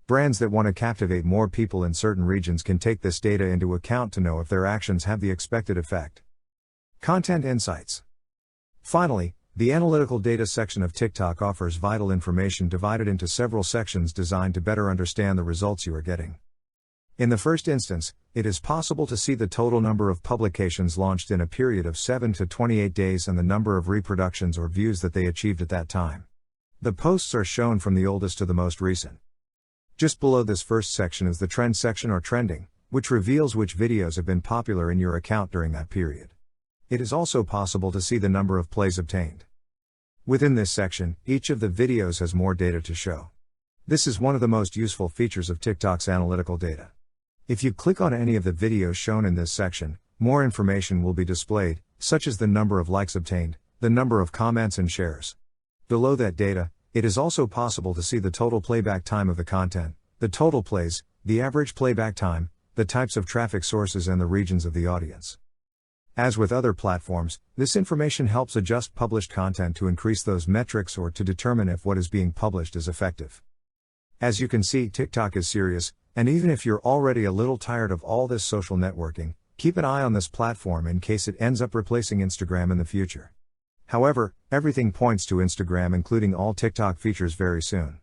Brands that want to captivate more people in certain regions can take this data into account to know if their actions have the expected effect. Content insights. Finally, the analytical data section of TikTok offers vital information divided into several sections designed to better understand the results you are getting. In the first instance, it is possible to see the total number of publications launched in a period of 7 to 28 days and the number of reproductions or views that they achieved at that time. The posts are shown from the oldest to the most recent. Just below this first section is the trend section or trending, which reveals which videos have been popular in your account during that period. It is also possible to see the number of plays obtained. Within this section, each of the videos has more data to show. This is one of the most useful features of TikTok's analytical data. If you click on any of the videos shown in this section, more information will be displayed, such as the number of likes obtained, the number of comments and shares. Below that data, it is also possible to see the total playback time of the content, the total plays, the average playback time, the types of traffic sources and the regions of the audience. As with other platforms, this information helps adjust published content to increase those metrics or to determine if what is being published is effective. As you can see, TikTok is serious, and even if you're already a little tired of all this social networking, keep an eye on this platform in case it ends up replacing Instagram in the future. However, everything points to Instagram including all TikTok features very soon.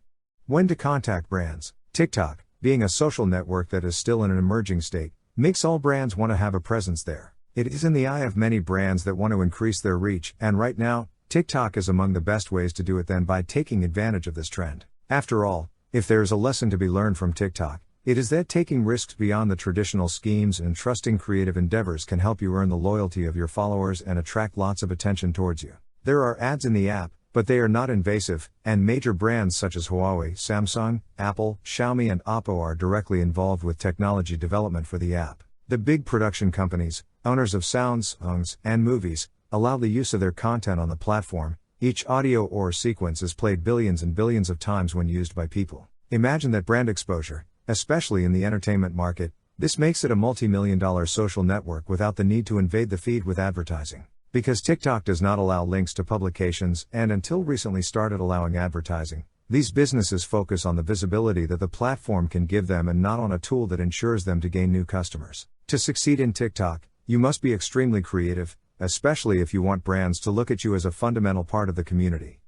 When to contact brands. TikTok, being a social network that is still in an emerging state, makes all brands want to have a presence there. It is in the eye of many brands that want to increase their reach, and right now, TikTok is among the best ways to do it than by taking advantage of this trend. After all, if there is a lesson to be learned from TikTok, it is that taking risks beyond the traditional schemes and trusting creative endeavors can help you earn the loyalty of your followers and attract lots of attention towards you. There are ads in the app, but they are not invasive, and major brands such as Huawei, Samsung, Apple, Xiaomi and Oppo are directly involved with technology development for the app. The big production companies, owners of sounds, songs, and movies, allow the use of their content on the platform. Each audio or sequence is played billions and billions of times when used by people. Imagine that brand exposure, especially in the entertainment market. This makes it a multi-million-dollar social network without the need to invade the feed with advertising. Because TikTok does not allow links to publications and until recently started allowing advertising, these businesses focus on the visibility that the platform can give them and not on a tool that ensures them to gain new customers. To succeed in TikTok, you must be extremely creative, especially if you want brands to look at you as a fundamental part of the community.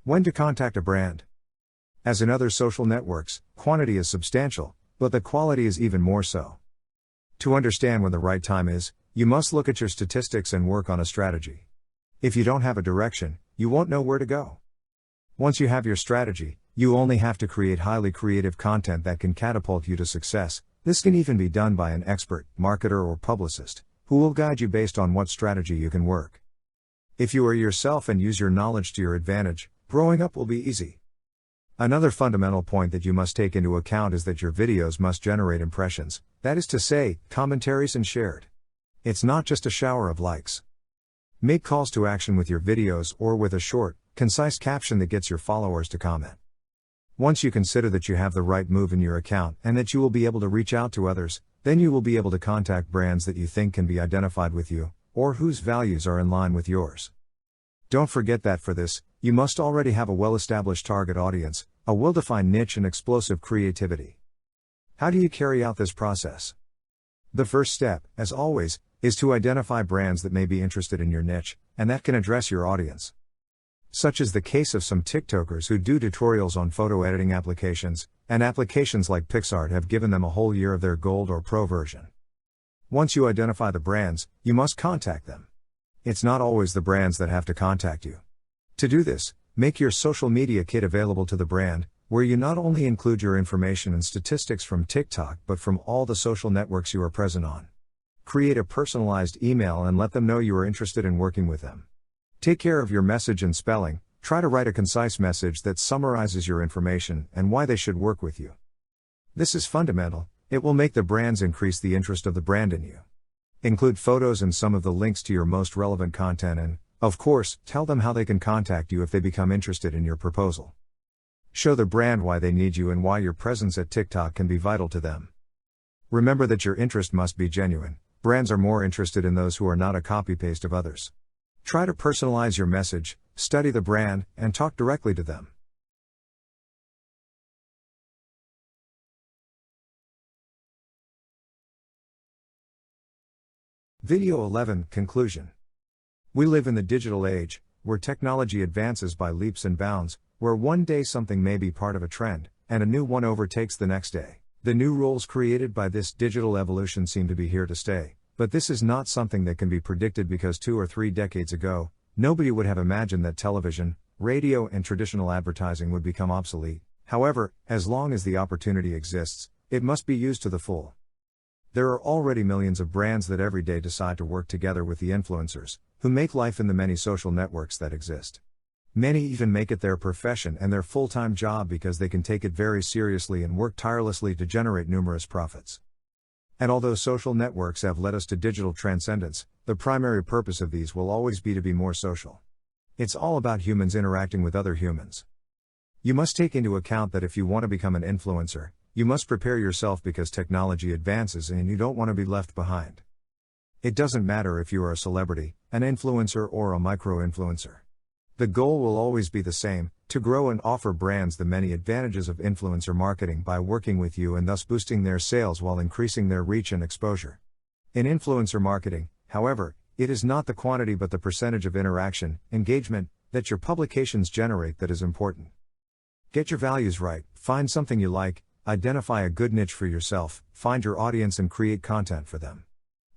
When to contact a brand. As in other social networks, quantity is substantial, but the quality is even more so. To understand when the right time is, you must look at your statistics and work on a strategy. If you don't have a direction, you won't know where to go. Once you have your strategy, you only have to create highly creative content that can catapult you to success. This can even be done by an expert, marketer or publicist, who will guide you based on what strategy you can work. If you are yourself and use your knowledge to your advantage, growing up will be easy. Another fundamental point that you must take into account is that your videos must generate impressions, that is to say, commentaries and shared. It's not just a shower of likes. Make calls to action with your videos or with a short, concise caption that gets your followers to comment. Once you consider that you have the right move in your account and that you will be able to reach out to others, then you will be able to contact brands that you think can be identified with you, or whose values are in line with yours. Don't forget that for this, you must already have a well-established target audience, a well-defined niche and explosive creativity. How do you carry out this process? The first step, as always, is to identify brands that may be interested in your niche, and that can address your audience. Such is the case of some TikTokers who do tutorials on photo editing applications, and applications like PicsArt have given them a whole year of their Gold or Pro version. Once you identify the brands, you must contact them. It's not always the brands that have to contact you. To do this, make your social media kit available to the brand, where you not only include your information and statistics from TikTok but from all the social networks you are present on. Create a personalized email and let them know you are interested in working with them. Take care of your message and spelling. Try to write a concise message that summarizes your information and why they should work with you. This is fundamental. It will make the brands increase the interest of the brand in you. Include photos and some of the links to your most relevant content and, of course, tell them how they can contact you if they become interested in your proposal. Show the brand why they need you and why your presence at TikTok can be vital to them. Remember that your interest must be genuine. Brands are more interested in those who are not a copy-paste of others. Try to personalize your message, study the brand, and talk directly to them. Video 11 Conclusion. We live in the digital age, where technology advances by leaps and bounds, where one day something may be part of a trend, and a new one overtakes the next day. The new roles created by this digital evolution seem to be here to stay, but this is not something that can be predicted because 2 or 3 decades ago, nobody would have imagined that television, radio and traditional advertising would become obsolete. However, as long as the opportunity exists, it must be used to the full. There are already millions of brands that every day decide to work together with the influencers, who make life in the many social networks that exist. Many even make it their profession and their full-time job because they can take it very seriously and work tirelessly to generate numerous profits. And although social networks have led us to digital transcendence, the primary purpose of these will always be to be more social. It's all about humans interacting with other humans. You must take into account that if you want to become an influencer, you must prepare yourself because technology advances and you don't want to be left behind. It doesn't matter if you are a celebrity, an influencer or a micro-influencer. The goal will always be the same, to grow and offer brands the many advantages of influencer marketing by working with you and thus boosting their sales while increasing their reach and exposure. In influencer marketing, however, it is not the quantity but the percentage of interaction, engagement, that your publications generate that is important. Get your values right, find something you like, identify a good niche for yourself, find your audience and create content for them.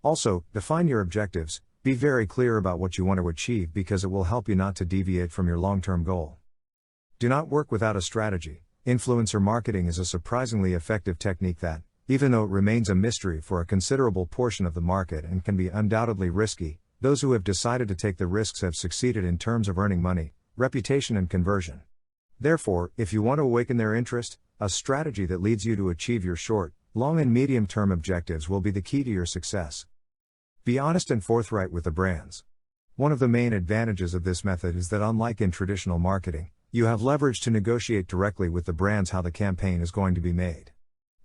Also, define your objectives, be very clear about what you want to achieve because it will help you not to deviate from your long-term goal. Do not work without a strategy. Influencer marketing is a surprisingly effective technique that, even though it remains a mystery for a considerable portion of the market and can be undoubtedly risky, those who have decided to take the risks have succeeded in terms of earning money, reputation and conversion. Therefore, if you want to awaken their interest, a strategy that leads you to achieve your short, long and medium-term objectives will be the key to your success. Be honest and forthright with the brands. One of the main advantages of this method is that unlike in traditional marketing, you have leverage to negotiate directly with the brands how the campaign is going to be made.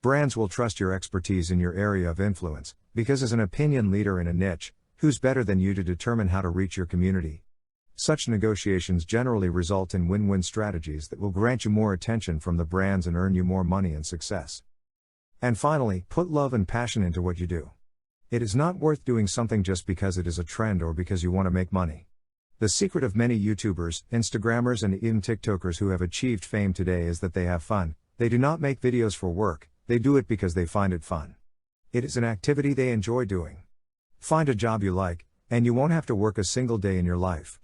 Brands will trust your expertise in your area of influence, because as an opinion leader in a niche, who's better than you to determine how to reach your community? Such negotiations generally result in win-win strategies that will grant you more attention from the brands and earn you more money and success. And finally, put love and passion into what you do. It is not worth doing something just because it is a trend or because you want to make money. The secret of many YouTubers, Instagrammers and even TikTokers who have achieved fame today is that they have fun. They do not make videos for work, they do it because they find it fun. It is an activity they enjoy doing. Find a job you like, and you won't have to work a single day in your life.